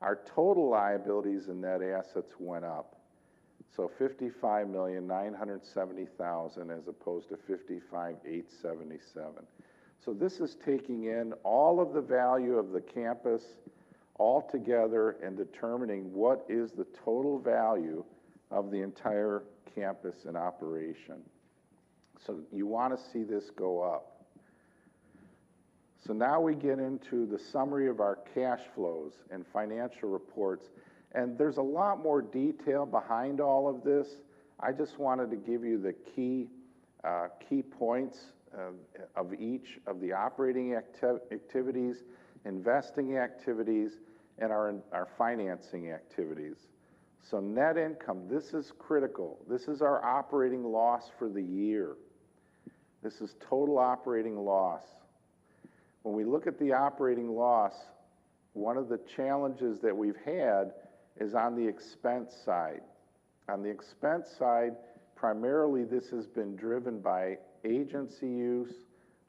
our total liabilities and net assets went up. So $55,970,000 as opposed to $55,877. So this is taking in all of the value of the campus all together and determining what is the total value of the entire campus in operation. So you want to see this go up. So now we get into the summary of our cash flows and financial reports. And there's a lot more detail behind all of this. I just wanted to give you the key points of each of the operating activities, investing activities, and our financing activities. So net income, this is critical. This is our operating loss for the year. This is total operating loss. When we look at the operating loss, one of the challenges that we've had is on the expense side. On the expense side, primarily this has been driven by agency use,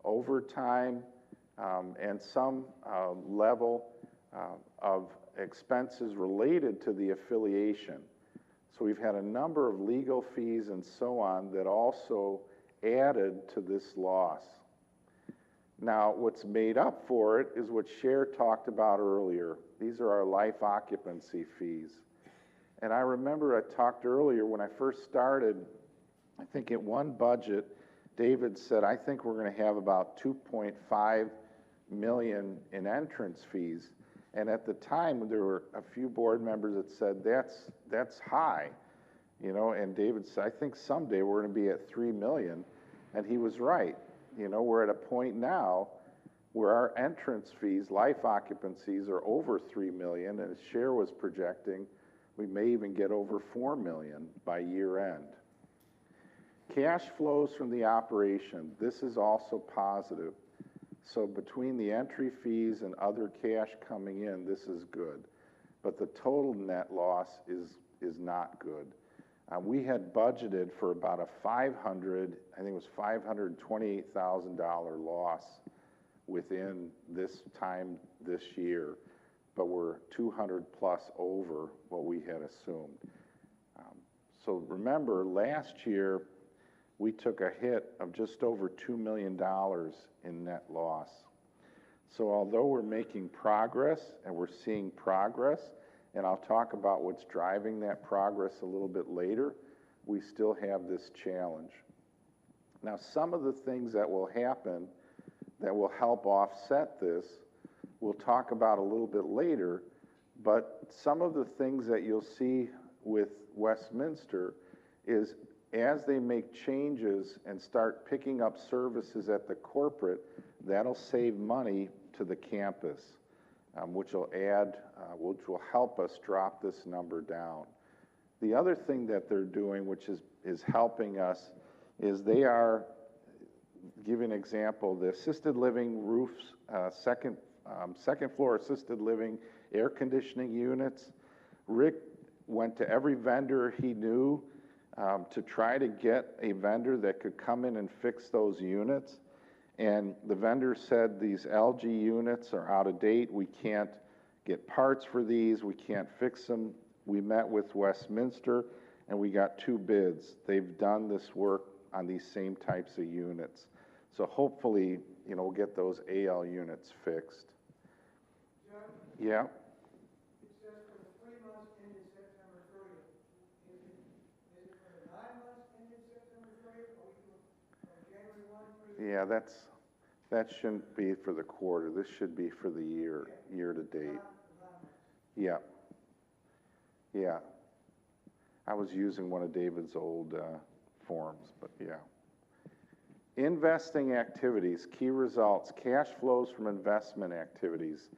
overtime, and some level of expenses related to the affiliation. So we've had a number of legal fees and so on that also added to this loss. Now, what's made up for it is what Cher talked about earlier. These are our life occupancy fees. And I remember I talked earlier when I first started, I think at one budget, David said, I think we're going to have about 2.5 million in entrance fees. And at the time, there were a few board members that said, that's high. You know, and David said, I think someday we're going to be at 3 million. And he was right. You know, we're at a point now where our entrance fees, life occupancies, are over 3 million, and as Cher was projecting, we may even get over 4 million by year end. Cash flows from the operation, this is also positive. So between the entry fees and other cash coming in, this is good. But the total net loss is not good. We had budgeted for about a I think it was $528,000 loss within this time this year, but we're 200 plus over what we had assumed. So remember, last year, we took a hit of just over $2 million in net loss. So although we're making progress and we're seeing progress, and I'll talk about what's driving that progress a little bit later, we still have this challenge. Now, some of the things that will happen that will help offset this we'll talk about a little bit later, but some of the things that you'll see with Westminster is as they make changes and start picking up services at the corporate, that'll save money to the campus, which will help us drop this number down. The other thing that they're doing, which is helping us, is they are, give an example, the assisted living roofs, second floor assisted living air conditioning units. Rick went to every vendor he knew to try to get a vendor that could come in and fix those units. And the vendor said these LG units are out of date. We can't get parts for these. We can't fix them. We met with Westminster and we got 2 bids. They've done this work on these same types of units. So hopefully, we'll get those AL units fixed. John, Yeah. it says for the 3 months ended September 30th. Is it for the 9 months ended September 30th, or from January 1 through? Yeah, that shouldn't be for the quarter. This should be for the year to date. Yeah. Yeah. I was using one of David's old forms, but yeah. Investing activities, key results, cash flows from investment activities.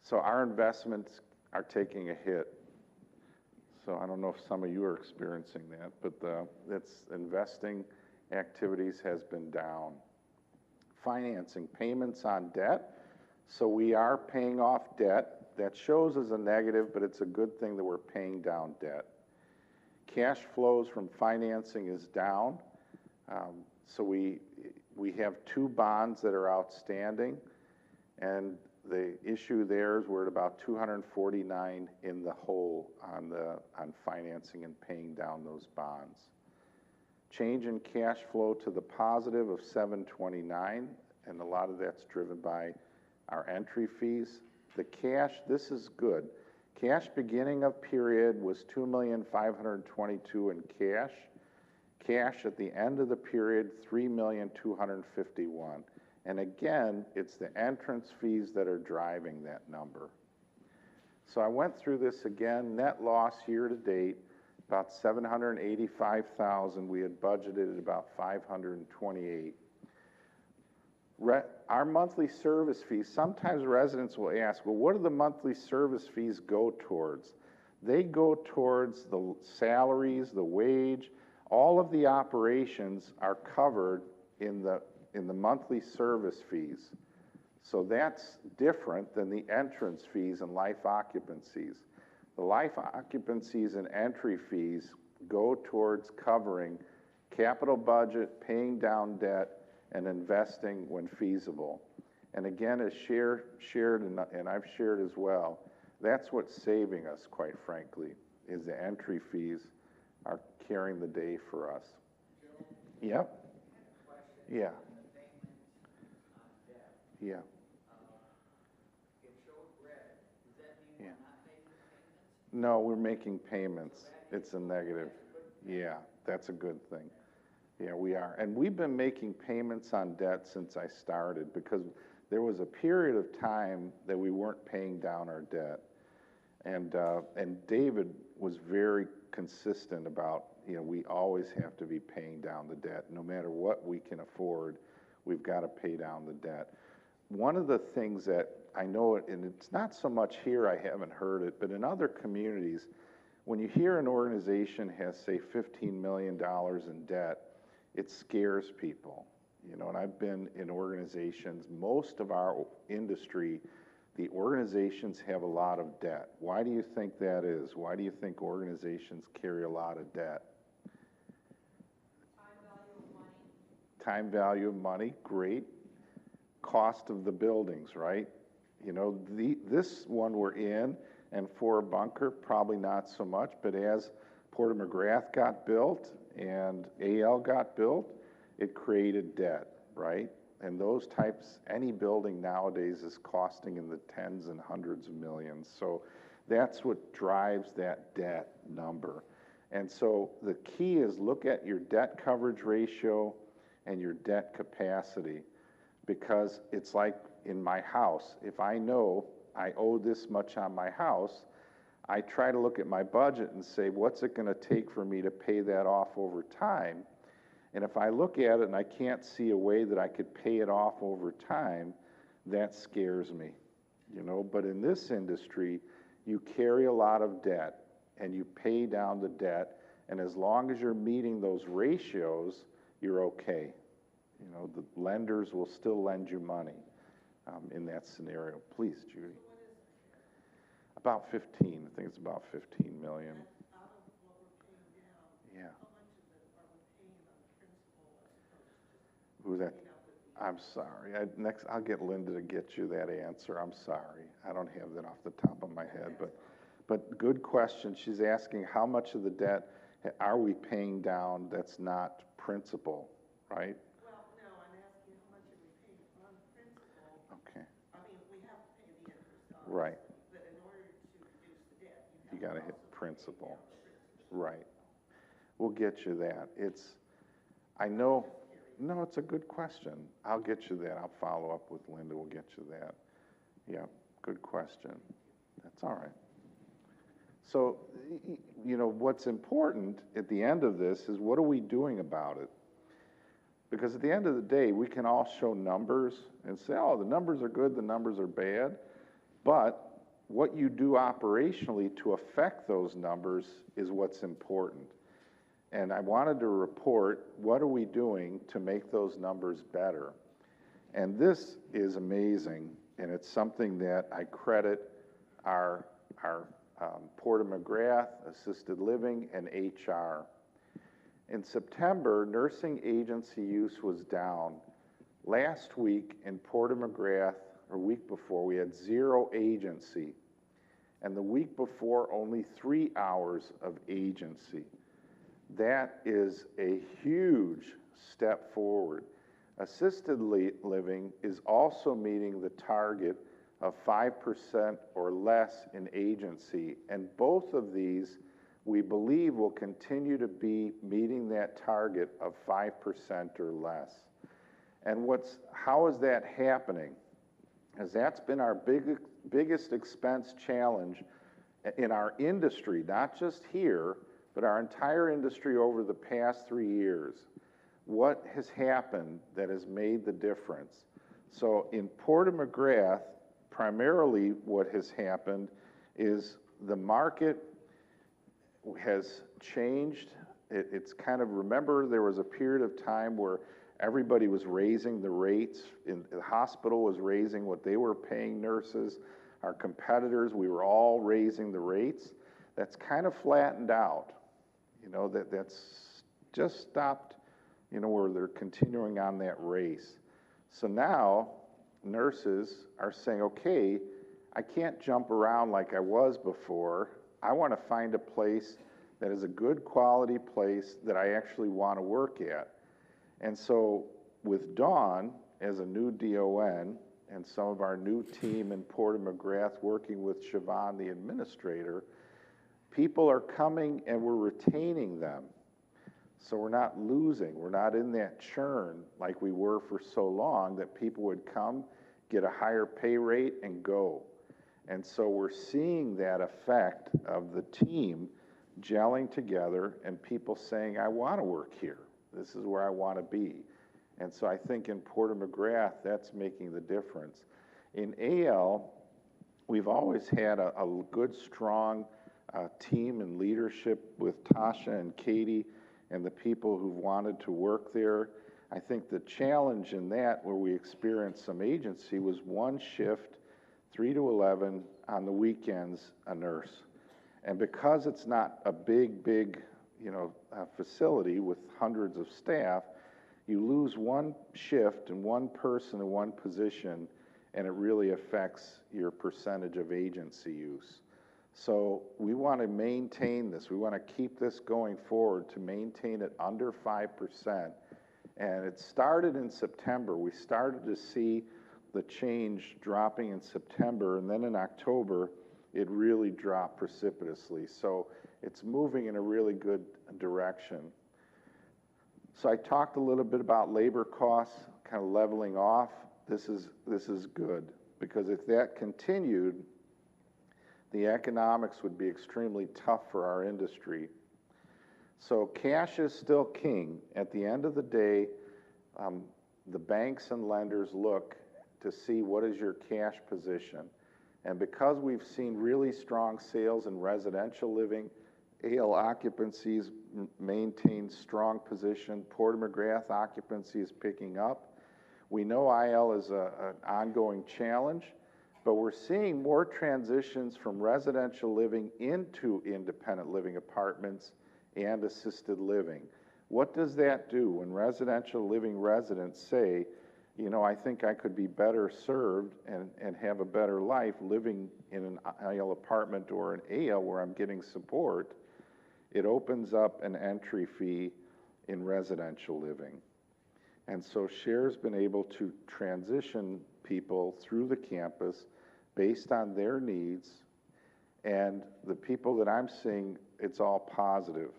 So our investments are taking a hit. So I don't know if some of you are experiencing that, but it's investing activities has been down. Financing, payments on debt. So we are paying off debt. That shows as a negative, but it's a good thing that we're paying down debt. Cash flows from financing is down. So we have 2 bonds that are outstanding, and the issue there is we're at about 249 in the hole on financing and paying down those bonds. Change in cash flow to the positive of 729, and a lot of that's driven by our entry fees. The cash, this is good. Cash beginning of period was $2,522,000 in cash. Cash at the end of the period, $3,251,000. And again, it's the entrance fees that are driving that number. So I went through this again. Net loss year to date, about $785,000. We had budgeted at about $528,000. Our monthly service fees, sometimes residents will ask, well, what do the monthly service fees go towards? They go towards the salaries, the wage, all of the operations are covered in the monthly service fees. So that's different than the entrance fees and life occupancies. The life occupancies and entry fees go towards covering capital budget, paying down debt, and investing when feasible. And again, as shared, and I've shared as well, that's what's saving us, quite frankly, is the entry fees are carrying the day for us. Yep. Yeah. Yeah. It showed red. Does that mean Yeah. we're not making payments? No, we're making payments. It's a negative. Yeah, that's a good thing. Yeah, we are. And we've been making payments on debt since I started because there was a period of time that we weren't paying down our debt. And David was very consistent about, we always have to be paying down the debt. No matter what we can afford, we've got to pay down the debt. One of the things that I know, and it's not so much here, I haven't heard it, but in other communities, when you hear an organization has, say, $15 million in debt, it scares people. And I've been in organizations, most of our industry, the organizations have a lot of debt. Why do you think that is? Why do you think organizations carry a lot of debt? Time value of money. Time value of money, great. Cost of the buildings, right? This one we're in, and for a bunker, probably not so much, but as Porter McGrath got built and AL got built, it created debt, right? And those types, any building nowadays is costing in the tens and hundreds of millions. So that's what drives that debt number. And so the key is look at your debt coverage ratio and your debt capacity, because it's like in my house. If I know I owe this much on my house, I try to look at my budget and say, what's it going to take for me to pay that off over time? And if I look at it and I can't see a way that I could pay it off over time, that scares me, you know. But in this industry, you carry a lot of debt and you pay down the debt, and as long as you're meeting those ratios, you're okay. You know, the lenders will still lend you money in that scenario. Please, Judy. About 15, I think it's about 15 million. Yeah. Who that? I'm sorry. I'll get Linda to get you that answer. I'm sorry. I don't have that off the top of my head, but good question. She's asking how much of the debt are we paying down that's not principal, right? Well, no, I'm asking how much are we paying on principal? Okay. I mean, we have to pay the interest on it. Right. But in order to reduce the debt, You got to hit principal. principal. Right. We'll get you that. I know, no, it's a good question. I'll get you that. I'll follow up with Linda. We'll get you that. Yeah, good question. That's all right. So, you know, what's important at the end of this is what are we doing about it? Because at the end of the day, we can all show numbers and say, oh, the numbers are good, the numbers are bad. But what you do operationally to affect those numbers is what's important. And I wanted to report, what are we doing to make those numbers better? And this is amazing, and it's something that I credit our Porter McGrath, Assisted Living, and HR. In September, nursing agency use was down. Last week in Porter McGrath, or week before, we had 0 agency. And the week before, only 3 hours of agency. That is a huge step forward. Assisted living is also meeting the target of 5% or less in agency, and both of these we believe will continue to be meeting that target of 5% or less. And how is that happening? As that's been our biggest expense challenge in our industry, not just here, but our entire industry over the past 3 years. What has happened that has made the difference? So in Porter McGrath, primarily what has happened is the market has changed. It's kind of, remember there was a period of time where everybody was raising the rates. The hospital was raising what they were paying nurses. Our competitors, we were all raising the rates. That's kind of flattened out. You know, that's just stopped, you know, where they're continuing on that race. So now nurses are saying, okay, I can't jump around like I was before. I want to find a place that is a good quality place that I actually want to work at. And so with Dawn as a new DON and some of our new team in Porter McGrath working with Siobhan, the administrator, people are coming and we're retaining them. So we're not losing. We're not in that churn like we were for so long that people would come, get a higher pay rate, and go. And so we're seeing that effect of the team gelling together and people saying, I want to work here. This is where I want to be. And so I think in Porter McGrath, that's making the difference. In AL, we've always had a good, strong team and leadership with Tasha and Katie and the people who've wanted to work there. I think the challenge in that, where we experienced some agency, was one shift, 3 to 11, on the weekends, a nurse. And because it's not a big, you know, facility with hundreds of staff, you lose one shift and one person in one position, and it really affects your percentage of agency use. So we want to maintain this. We want to keep this going forward to maintain it under 5%. And it started in September. We started to see the change dropping in September, and then in October, it really dropped precipitously. So it's moving in a really good direction. So I talked a little bit about labor costs kind of leveling off. this is good, because if that continued, the economics would be extremely tough for our industry. So cash is still king. At the end of the day, the banks and lenders look to see what is your cash position. And because we've seen really strong sales in residential living, AL occupancies maintain strong position, Porter McGrath occupancy is picking up. We know IL is an ongoing challenge, but we're seeing more transitions from residential living into independent living apartments and assisted living. What does that do when residential living residents say, you know, I think I could be better served and have a better life living in an IL apartment or an AL where I'm getting support? It opens up an entry fee in residential living. And so SHARE's been able to transition people through the campus based on their needs. And the people that I'm seeing, it's all positive.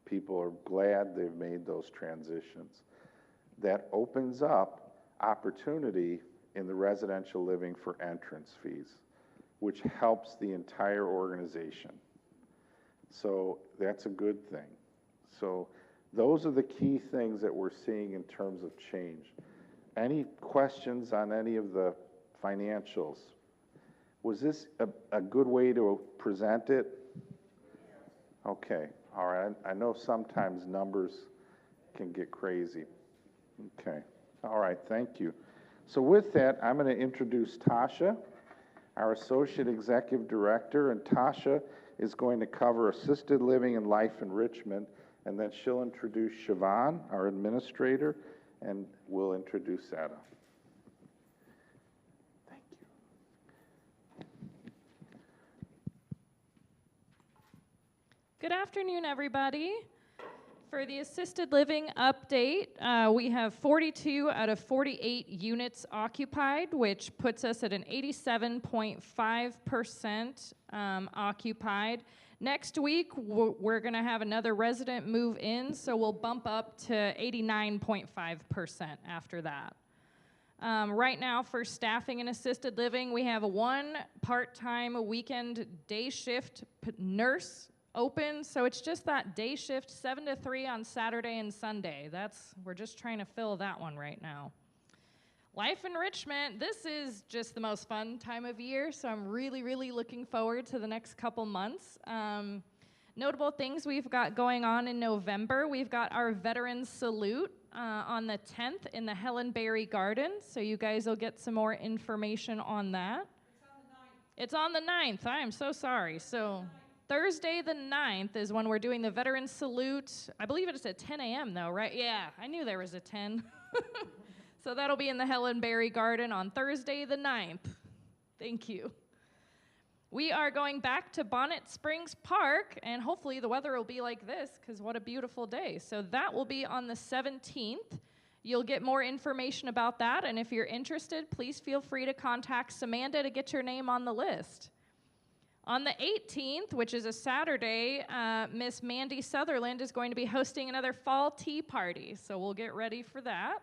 People are glad they've made those transitions. That opens up opportunity in the residential living for entrance fees, which helps the entire organization. So that's a good thing. So those are the key things that we're seeing in terms of change. Any questions on any of the financials? Was this a good way to present it? Okay, all right. I know sometimes numbers can get crazy. Okay, all right, thank you. So with that, I'm going to introduce Tasha, our Associate Executive Director, and Tasha is going to cover assisted living and life enrichment, and then she'll introduce Siobhan, our administrator, and we'll introduce Etta. Thank you. Good afternoon, everybody. For the assisted living update, we have 42 out of 48 units occupied, which puts us at an 87.5% occupied. Next week, we're going to have another resident move in, so we'll bump up to 89.5% after that. Right now, for staffing and assisted living, we have one part-time weekend day shift nurse open, so it's just that day shift 7 to 3 on Saturday and Sunday. We're just trying to fill that one right now. Life enrichment, this is just the most fun time of year, so I'm really, really looking forward to the next couple months. Notable things we've got going on in November, we've got our Veterans Salute on the 10th in the Helen Berry Garden, so you guys will get some more information on that. It's on the 9th. I am so sorry. So Thursday the 9th is when we're doing the Veterans Salute. I believe it's at 10 a.m. though, right? Yeah, I knew there was a 10. So that'll be in the Helen Berry Garden on Thursday the 9th. Thank you. We are going back to Bonnet Springs Park, and hopefully the weather will be like this, because what a beautiful day. So that will be on the 17th. You'll get more information about that, and if you're interested, please feel free to contact Samantha to get your name on the list. On the 18th, which is a Saturday, Miss Mandy Sutherland is going to be hosting another fall tea party, so we'll get ready for that.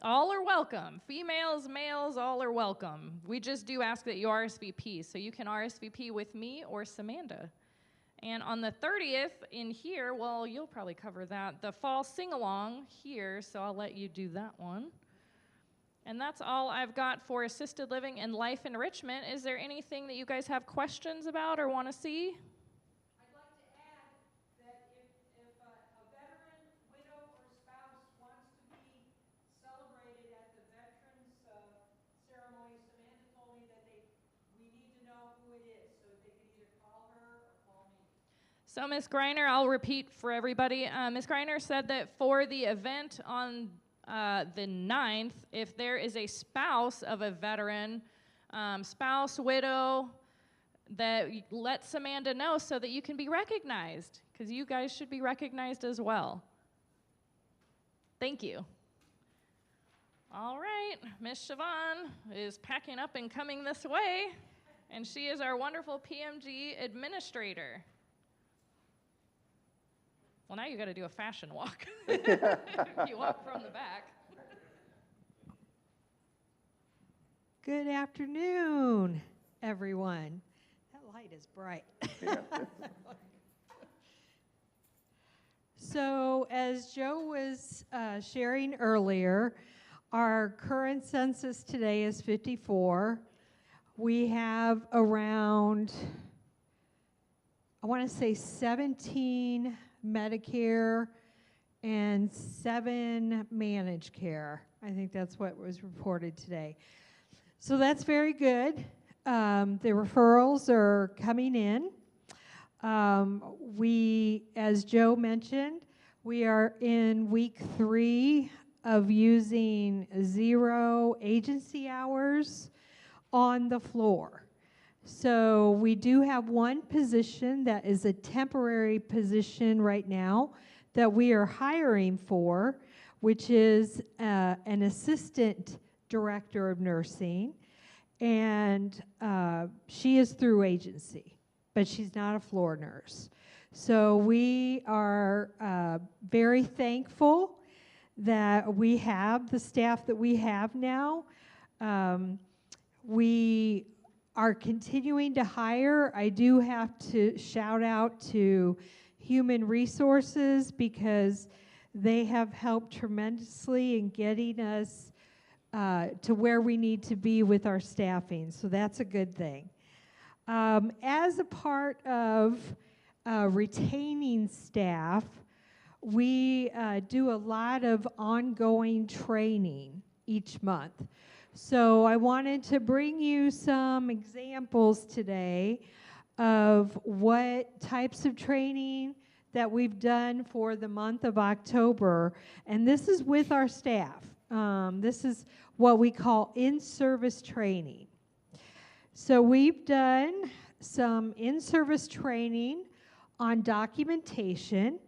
All are welcome. Females, males, all are welcome. We just do ask that you RSVP, so you can RSVP with me or Samantha. And on the 30th in here, well, you'll probably cover that, the fall sing-along here, so I'll let you do that one. And that's all I've got for assisted living and life enrichment. Is there anything that you guys have questions about or want to see? I'd like to add that if a veteran, widow, or spouse wants to be celebrated at the veterans ceremony, Samantha told me that we need to know who it is, so they can either call her or call me. So Ms. Greiner, I'll repeat for everybody. Ms. Greiner said that for the event on the 9th, if there is a spouse of a veteran, spouse, widow, that let Samantha know so that you can be recognized, because you guys should be recognized as well. Thank you. All right, Miss Siobhan is packing up and coming this way, and she is our wonderful PMG administrator. Well, now you got to do a fashion walk. You walk from the back. Good afternoon, everyone. That light is bright. Yeah. So, as Joe was sharing earlier, our current census today is 54. We have around, I want to say 17 Medicare and 7 managed care. I think that's what was reported today. So that's very good. The referrals are coming in. We, as Joe mentioned, we are in week 3 of using 0 agency hours on the floor. So we do have one position that is a temporary position right now that we are hiring for, which is an assistant director of nursing, and she is through agency, but she's not a floor nurse. So we are very thankful that we have the staff that we have now. We are continuing to hire. I do have to shout out to Human Resources because they have helped tremendously in getting us to where we need to be with our staffing. So that's a good thing. As a part of retaining staff, we do a lot of ongoing training each month. So I wanted to bring you some examples today of what types of training that we've done for the month of October. And this is with our staff. This is what we call in-service training. So we've done some in-service training on documentation.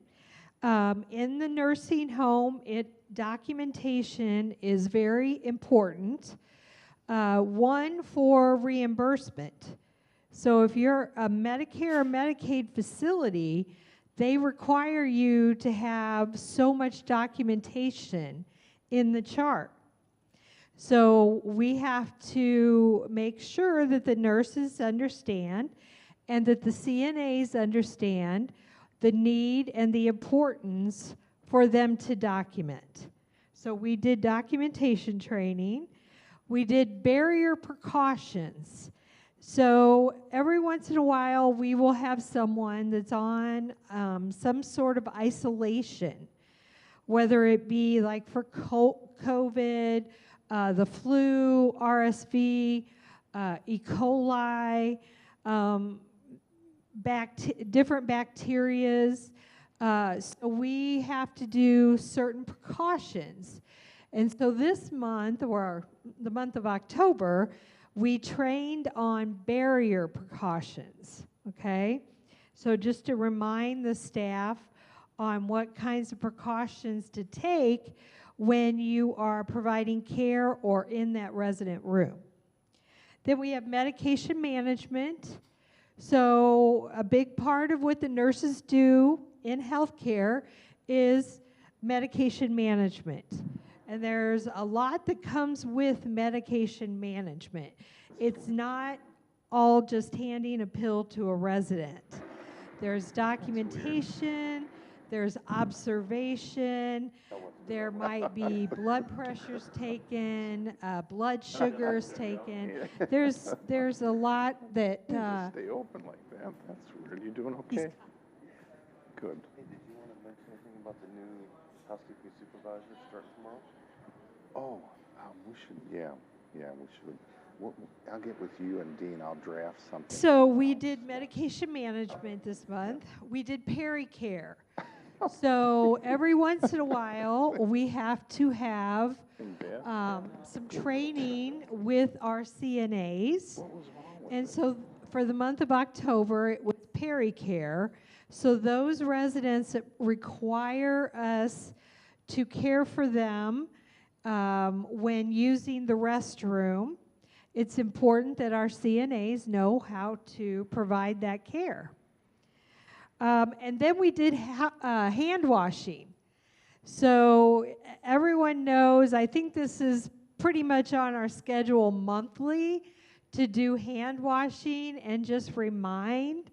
In the nursing home, documentation is very important. One, for reimbursement. So if you're a Medicare or Medicaid facility, they require you to have so much documentation in the chart. So we have to make sure that the nurses understand and that the CNAs understand the need and the importance for them to document. So we did documentation training. We did barrier precautions. So every once in a while, we will have someone that's on some sort of isolation, whether it be like for COVID, the flu, RSV, E. coli, different bacterias. So we have to do certain precautions. And so this month, or the month of October, we trained on barrier precautions, okay? So just to remind the staff on what kinds of precautions to take when you are providing care or in that resident room. Then we have medication management. So a big part of what the nurses do in healthcare is medication management. And there's a lot that comes with medication management. It's not all just handing a pill to a resident. There's documentation, there's observation, there might be blood pressures taken, blood sugars taken. There's a lot that... You just stay open like that. That's weird. You doing okay? Good. Hey, did you want to mention anything about the new housekeeping supervisor starting tomorrow? Oh, we should, yeah, we should. I'll get with you and Dean. I'll draft something. So we did medication management this month. We did pericare. So every once in a while, we have to have some training with our CNAs. And so for the month of October, it was pericare. So those residents that require us to care for them when using the restroom, it's important that our CNAs know how to provide that care. And then we did hand washing. So everyone knows, I think this is pretty much on our schedule monthly to do hand washing and just remind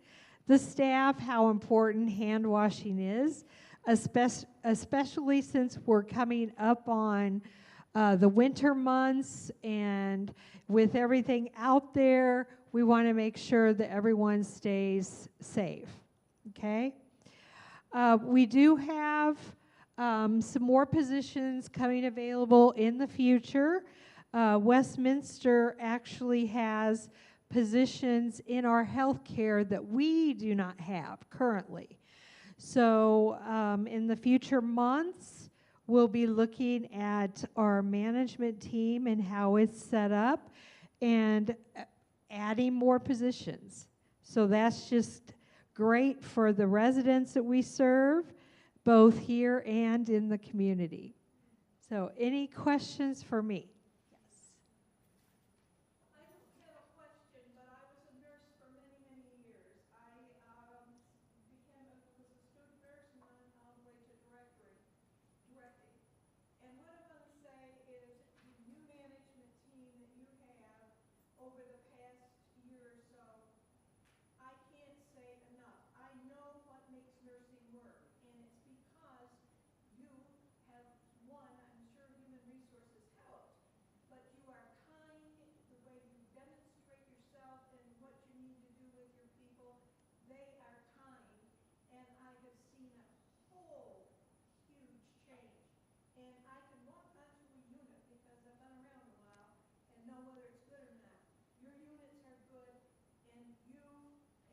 the staff how important hand washing is, especially since we're coming up on the winter months, and with everything out there, we want to make sure that everyone stays safe, okay? We do have some more positions coming available in the future. Westminster actually has positions in our healthcare that we do not have currently. So in the future months, we'll be looking at our management team and how it's set up and adding more positions. So that's just great for the residents that we serve, both here and in the community. So any questions for me? Yes. I don't have a question, but I was a nurse for many, many years. I was a student nurse and then all the way to directing. And what I'm going to say is the new management team that you have over the past year or so, I can't say enough. I know what makes nursing work, and it's because you have, one, I'm sure human resources helped, but you are kind, the way you demonstrate yourself and what you need to do with your people, they are kind, and I have seen a whole huge change. And I can walk onto a unit because I've been around a while and know whether it's good or not. Your units are good, and you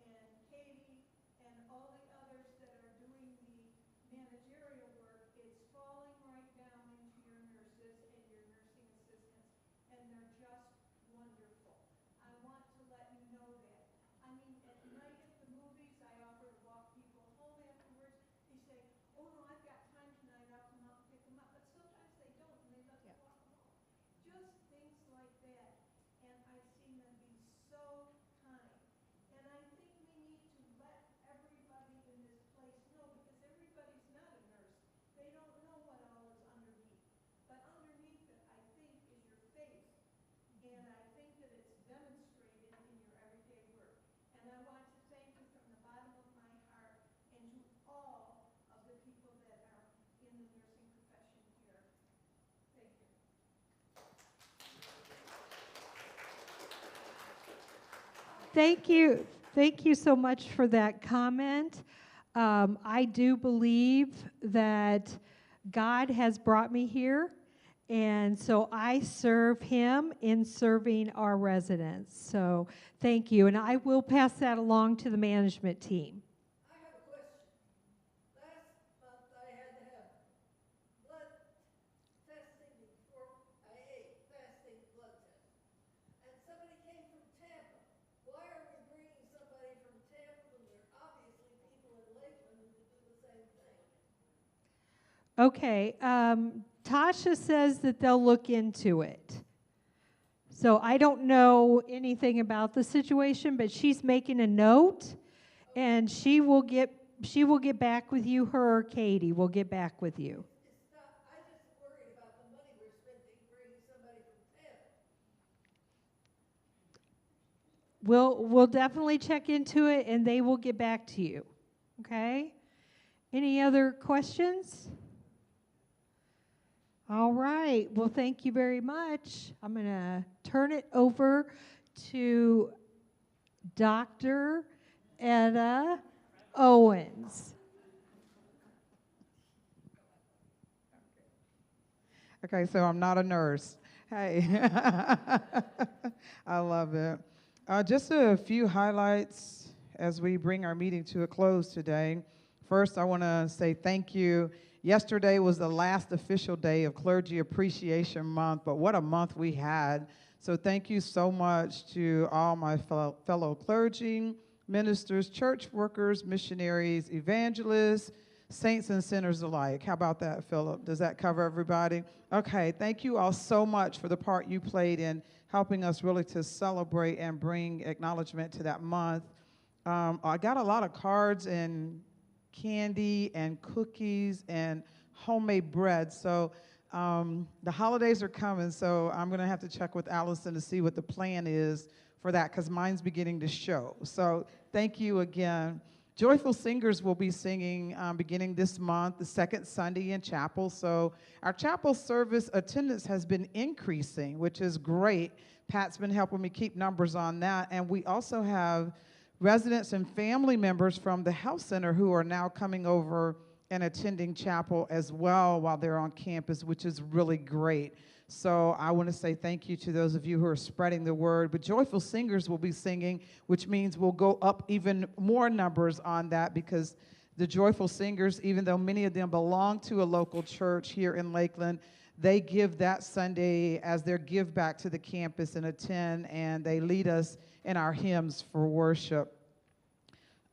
and Katie and all the others that are doing the managerial work, it's falling right down into your nurses and your nursing assistants, and they're just wonderful. I want to let you know that. I mean, at night at the movies, I offer to walk people home afterwards. They say, oh no, I've got time tonight, I'll come out and pick them up. But sometimes they don't, and they let me walk them home. Just things like that. And I've seen them be so kind. And I think we need to let everybody in this place know, because everybody's not a nurse. They don't know what all is underneath. But underneath it, I think, is your faith. And I think that it's demonstrated in your everyday work. And I want to thank you from the bottom of my heart, and to all of the people that are in the nursing profession here. Thank you. Thank you. Thank you so much for that comment. I do believe that God has brought me here, and so I serve Him in serving our residents. So thank you, and I will pass that along to the management team. I have a question. Last month I had to have blood testing before I ate, fasting blood test. And somebody came from Tampa. Why are we bringing somebody from Tampa when there are obviously people in Lakeland who could do the same thing? Okay, Tasha says that they'll look into it. So I don't know anything about the situation, but she's making a note, and she will get back with you. Her or Katie will get back with you. It's not, I just worried about the money we're spending bringing somebody from Tampa. We'll definitely check into it, and they will get back to you. Okay? Any other questions? All right. Well, thank you very much. I'm going to turn it over to Dr. Etta Owens. Okay, so I'm not a nurse. Hey, I love it. Just a few highlights as we bring our meeting to a close today. First, I want to say thank you. Yesterday was the last official day of Clergy Appreciation Month, but what a month we had. So thank you so much to all my fellow clergy, ministers, church workers, missionaries, evangelists, saints and sinners alike. How about that, Philip? Does that cover everybody? Okay, thank you all so much for the part you played in helping us really to celebrate and bring acknowledgement to that month. I got a lot of cards and candy and cookies and homemade bread. So The holidays are coming, so I'm going to have to check with Allison to see what the plan is for that, because mine's beginning to show. So thank you again. Joyful Singers will be singing beginning this month, the second Sunday in chapel. So our chapel service attendance has been increasing, which is great. Pat's been helping me keep numbers on that. And we also have residents and family members from the health center who are now coming over and attending chapel as well while they're on campus, which is really great. So I want to say thank you to those of you who are spreading the word. But Joyful Singers will be singing, which means we'll go up even more numbers on that, because the Joyful Singers, even though many of them belong to a local church here in Lakeland, they give that Sunday as their give back to the campus and attend, and they lead us in our hymns for worship.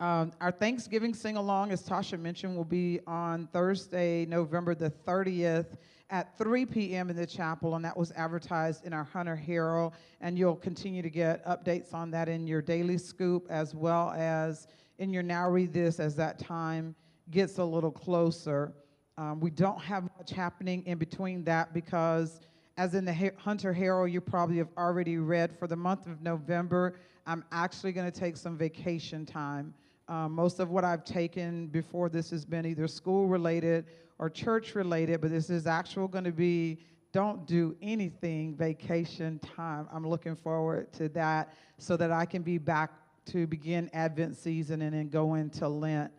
Our Thanksgiving sing-along, as Tasha mentioned, will be on Thursday, November the 30th at 3 p.m. in the chapel, and that was advertised in our Hunter Herald, and you'll continue to get updates on that in your Daily Scoop as well as in your Now Read This as that time gets a little closer. We don't have much happening in between that because, as in the Hunter Herald, you probably have already read, for the month of November, I'm actually going to take some vacation time. Most of what I've taken before this has been either school-related or church-related, but this is actually going to be don't do anything vacation time. I'm looking forward to that so that I can be back to begin Advent season and then go into Lent.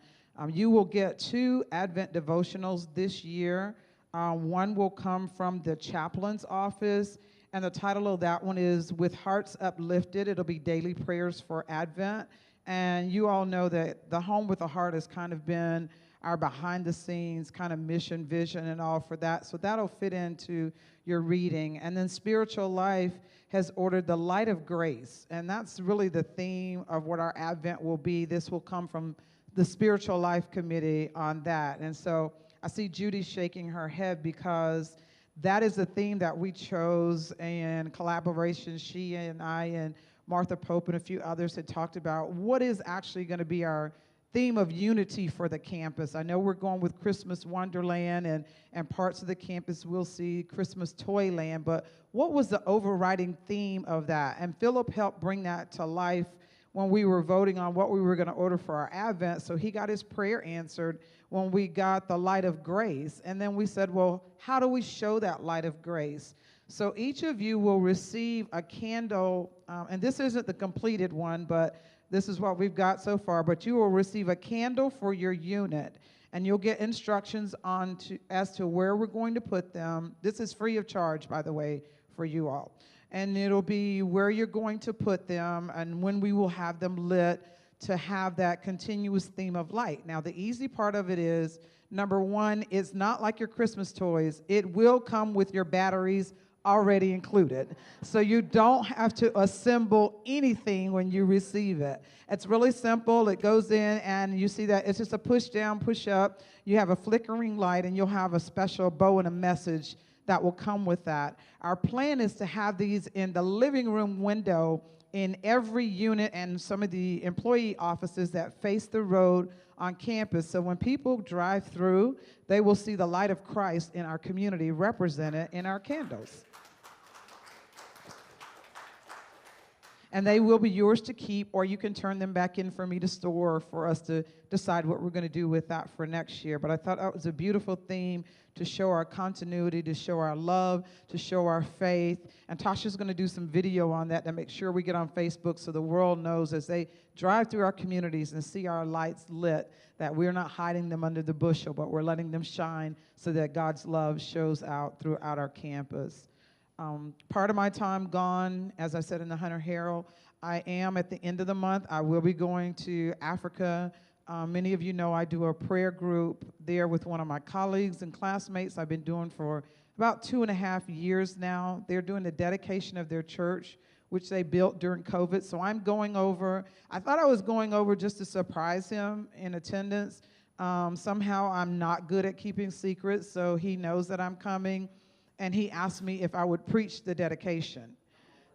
You will get 2 Advent devotionals this year. One will come from the chaplain's office, and the title of that one is With Hearts Uplifted. It'll be daily prayers for Advent. And you all know that the Home with a Heart has kind of been our behind-the-scenes kind of mission, vision, and all for that. So that'll fit into your reading. And then Spiritual Life has ordered the Light of Grace, and that's really the theme of what our Advent will be. This will come from the Spiritual Life Committee on that. And so I see Judy shaking her head because that is the theme that we chose in collaboration. She and I and Martha Pope and a few others had talked about what is actually going to be our theme of unity for the campus. I know we're going with Christmas Wonderland, and parts of the campus will see Christmas Toyland, but what was the overriding theme of that? And Philip helped bring that to life when we were voting on what we were going to order for our Advent. So he got his prayer answered when we got the light of grace. And then we said, well, how do we show that light of grace? So each of you will receive a candle, and this isn't the completed one, but this is what we've got so far, but you will receive a candle for your unit, and you'll get instructions as to where we're going to put them. This is free of charge, by the way, for you all. And it'll be where you're going to put them and when we will have them lit to have that continuous theme of light. Now, the easy part of it is, number one, it's not like your Christmas toys. It will come with your batteries already included. So you don't have to assemble anything when you receive it. It's really simple. It goes in and you see that it's just a push down, push up. You have a flickering light and you'll have a special bow and a message that will come with that. Our plan is to have these in the living room window in every unit and some of the employee offices that face the road on campus. So when people drive through, they will see the light of Christ in our community represented in our candles. And they will be yours to keep, or you can turn them back in for me to store for us to decide what we're going to do with that for next year. But I thought that was a beautiful theme to show our continuity, to show our love, to show our faith. And Tasha's going to do some video on that to make sure we get on Facebook so the world knows as they drive through our communities and see our lights lit that we're not hiding them under the bushel, but we're letting them shine so that God's love shows out throughout our campus. Part of my time gone, as I said in the Hunter Herald, I am at the end of the month. I will be going to Africa. Many of you know I do a prayer group there with one of my colleagues and classmates I've been doing for about 2.5 years now. They're doing the dedication of their church, which they built during COVID. So I'm going over. I thought I was going over just to surprise him in attendance. Somehow I'm not good at keeping secrets, so he knows that I'm coming. And he asked me if I would preach the dedication.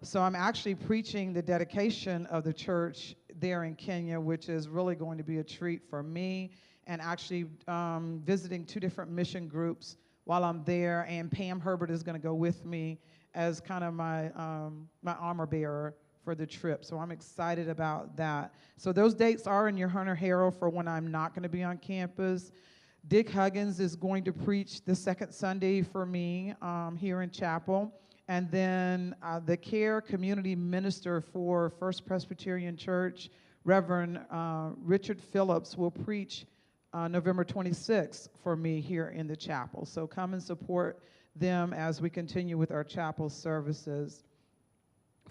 So I'm actually preaching the dedication of the church there in Kenya, which is really going to be a treat for me, and actually visiting 2 different mission groups while I'm there, and Pam Herbert is going to go with me as kind of my my armor bearer for the trip. So I'm excited about that. So those dates are in your Hunter Herald for when I'm not going to be on campus. Dick Huggins is going to preach the second Sunday for me here in chapel. And then the care community minister for First Presbyterian Church, Reverend Richard Phillips, will preach November 26th for me here in the chapel. So come and support them as we continue with our chapel services.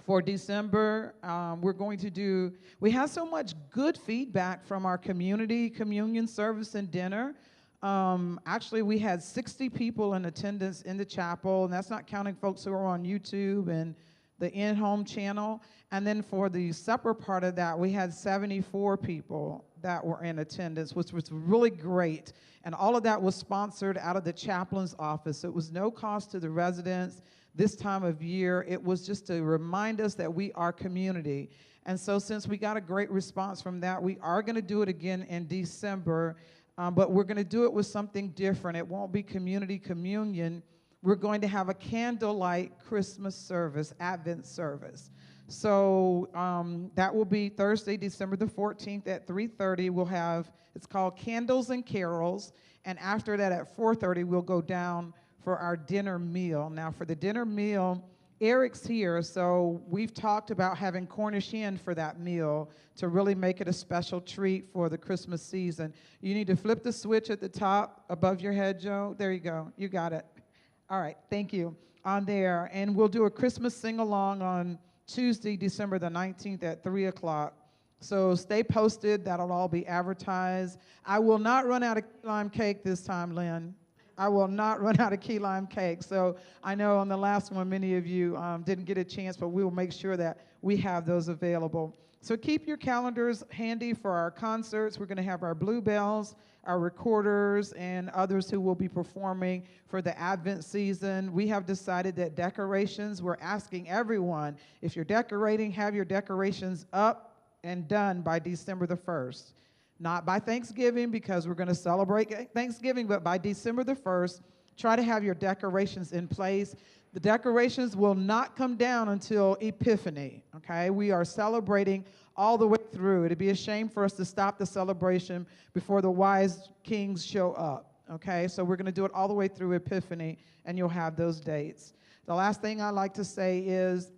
For December, we're going to do, we have so much good feedback from our community communion service and dinner. Actually, we had 60 people in attendance in the chapel, and that's not counting folks who are on YouTube and the in-home channel. And then for the supper part of that, we had 74 people that were in attendance, which was really great. And all of that was sponsored out of the chaplain's office. So it was no cost to the residents this time of year. It was just to remind us that we are community. And so since we got a great response from that, we are going to do it again in December, but we're going to do it with something different. It won't be community communion. We're going to have a candlelight Christmas service, Advent service. So that will be Thursday, December the 14th at 3:30. We'll have, it's called Candles and Carols. And after that at 4:30, we'll go down for our dinner meal. Now for the dinner meal, Eric's here, so we've talked about having Cornish hen for that meal to really make it a special treat for the Christmas season. You need to flip the switch at the top above your head, Joe. There you go. You got it. All right, thank you. On there, and we'll do a Christmas sing-along on Tuesday, December the 19th at 3 o'clock. So stay posted. That'll all be advertised. I will not run out of key lime cake this time, Lynn. I will not run out of key lime cake. So I know on the last one, many of you didn't get a chance, but we will make sure that we have those available. So keep your calendars handy for our concerts. We're going to have our bluebells, our recorders, and others who will be performing for the Advent season. We have decided that decorations, we're asking everyone, if you're decorating, have your decorations up and done by December the 1st. Not by Thanksgiving, because we're going to celebrate Thanksgiving, but by December the 1st, try to have your decorations in place. The decorations will not come down until Epiphany, okay? We are celebrating all the way through. It'd be a shame for us to stop the celebration before the wise kings show up, okay? So we're going to do it all the way through Epiphany, and you'll have those dates. The last thing I'd like to say is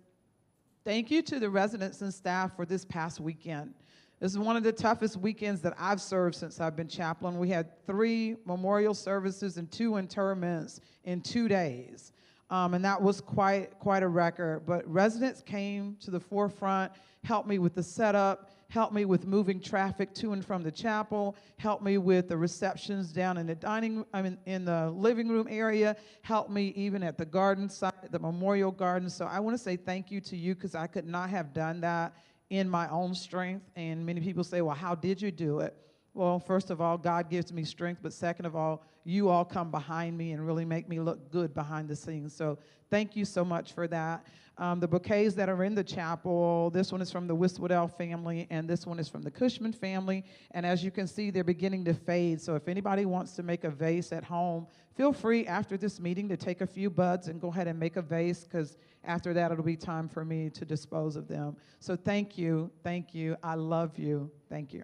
thank you to the residents and staff for this past weekend. This is one of the toughest weekends that I've served since I've been chaplain. We had 3 memorial services and 2 interments in 2 days. And that was quite a record. But residents came to the forefront, helped me with the setup, helped me with moving traffic to and from the chapel, helped me with the receptions down in the in the living room area, helped me even at the garden site, the memorial garden. So I want to say thank you to you, because I could not have done that in my own strength. And many people say, well, how did you do it? Well, first of all, God gives me strength, but second of all, you all come behind me and really make me look good behind the scenes. So thank you so much for that. The bouquets that are in the chapel, this one is from the Wiswoodell family, and this one is from the Cushman family. And as you can see, they're beginning to fade. So if anybody wants to make a vase at home, feel free after this meeting to take a few buds and go ahead and make a vase, because after that, it'll be time for me to dispose of them. So thank you. Thank you. I love you. Thank you.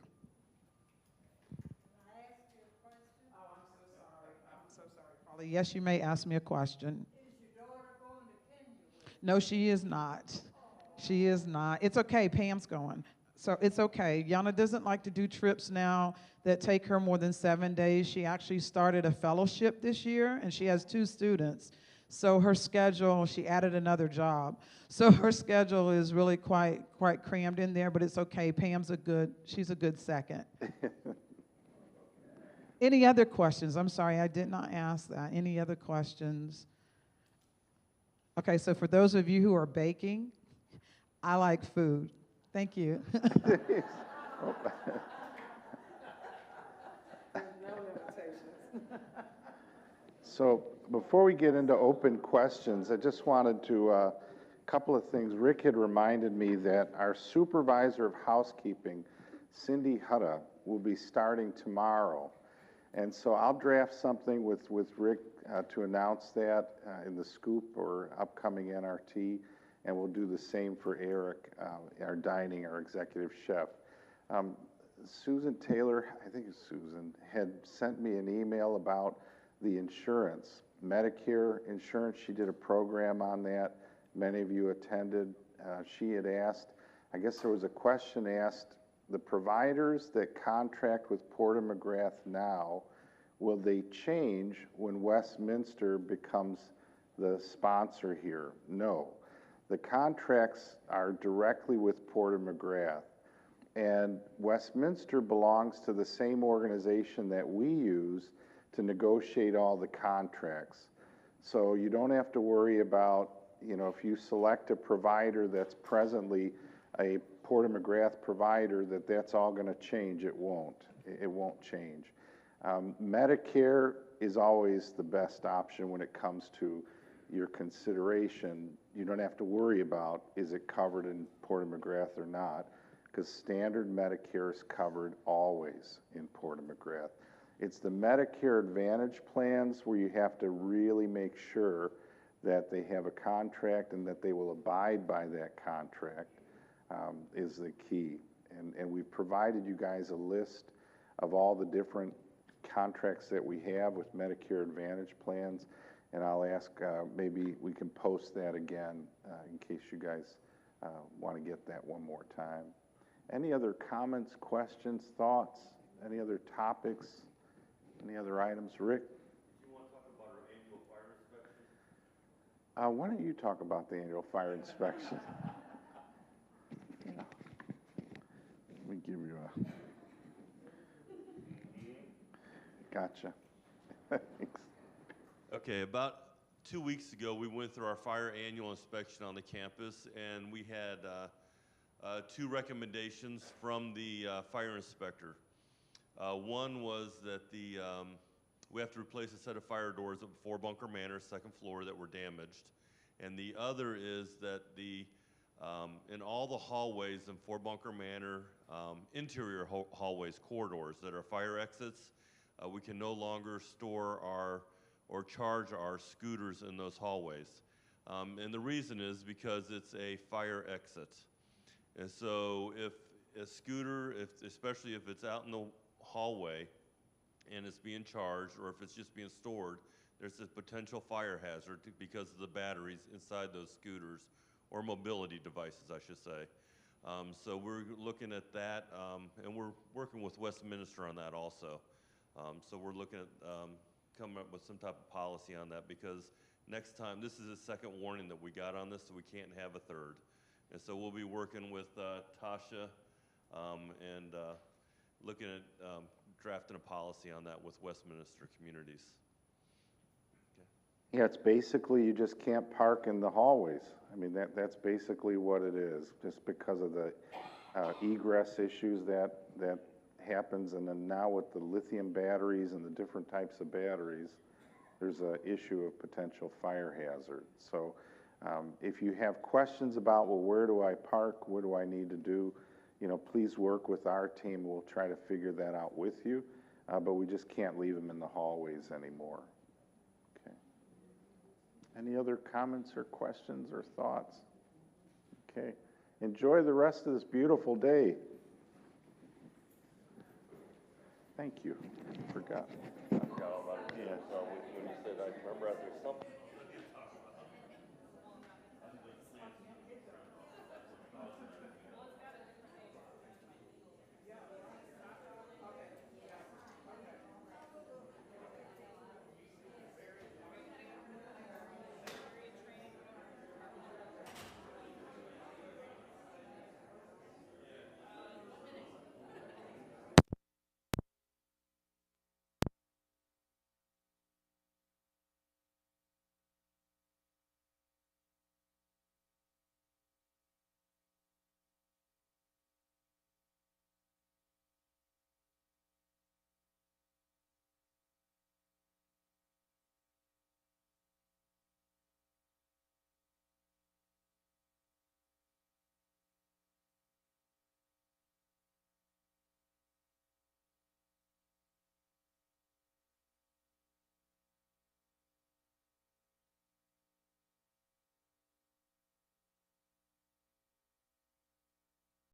I'm so sorry, Polly. Yes, you may ask me a question. Is your daughter going to Kenya? No, she is not. She is not. It's okay. Pam's going. So it's okay. Yana doesn't like to do trips now that take her more than 7 days. She actually started a fellowship this year, and she has 2 students. So her schedule, she added another job. So her schedule is really quite crammed in there, but it's okay. She's a good second. Any other questions? I'm sorry, I did not ask that. Any other questions? Okay, so for those of you who are baking, I like food. Thank you. So before we get into open questions, I just wanted to, a couple of things. Rick had reminded me that our supervisor of housekeeping, Cindy Hutta, will be starting tomorrow. And so I'll draft something with Rick to announce that in the scoop or upcoming NRT, and we'll do the same for Eric, our dining, our executive chef. Susan Taylor, I think it's Susan, had sent me an email about the insurance, Medicare insurance. She did a program on that. Many of you attended. She had asked, I guess there was a question asked, the providers that contract with Porter McGrath now, will they change when Westminster becomes the sponsor here? No. The contracts are directly with Porter McGrath. And Westminster belongs to the same organization that we use to negotiate all the contracts. So you don't have to worry about, you know, if you select a provider that's presently a Porter McGrath provider, that's all going to change. It won't. It won't change. Medicare is always the best option when it comes to your consideration. You don't have to worry about, is it covered in Porter McGrath or not, because standard Medicare is covered always in Porter McGrath. It's the Medicare Advantage plans where you have to really make sure that they have a contract and that they will abide by that contract is the key. And we've provided you guys a list of all the different contracts that we have with Medicare Advantage plans, and I'll ask maybe we can post that again in case you guys want to get that one more time. Any other comments, questions, thoughts, any other topics, any other items? Rick? Do you want to talk about our annual fire inspection? Why don't you talk about the annual fire inspection? Yeah. Let me give you a... Gotcha. Thanks. Okay, about 2 weeks ago, we went through our fire annual inspection on the campus, and we had two recommendations from the fire inspector. One was that we have to replace a set of fire doors at 4 Bunker Manor, second floor, that were damaged. And the other is that in all the hallways in 4 Bunker Manor, interior hallways, corridors that are fire exits, we can no longer store or charge our scooters in those hallways. And the reason is because it's a fire exit. And so if a scooter, especially if it's out in the hallway and it's being charged, or if it's just being stored, there's a potential fire hazard because of the batteries inside those scooters, or mobility devices, I should say. So we're looking at that, and we're working with Westminster on that also. So we're looking at coming up with some type of policy on that, because next time, this is the second warning that we got on this, so we can't have a third. And so we'll be working with Tasha and looking at drafting a policy on that with Westminster Communities. Okay. Yeah, it's basically you just can't park in the hallways. I mean, that's basically what it is, just because of the egress issues that happens. And then now with the lithium batteries and the different types of batteries, there's an issue of potential fire hazard. So if you have questions about, well, where do I park? What do I need to do? You know, please work with our team. We'll try to figure that out with you. But we just can't leave them in the hallways anymore. Okay. Any other comments or questions or thoughts? Okay. Enjoy the rest of this beautiful day. Thank you. I forgot. I forgot all about it. Yeah. So when you said, I remember there's something.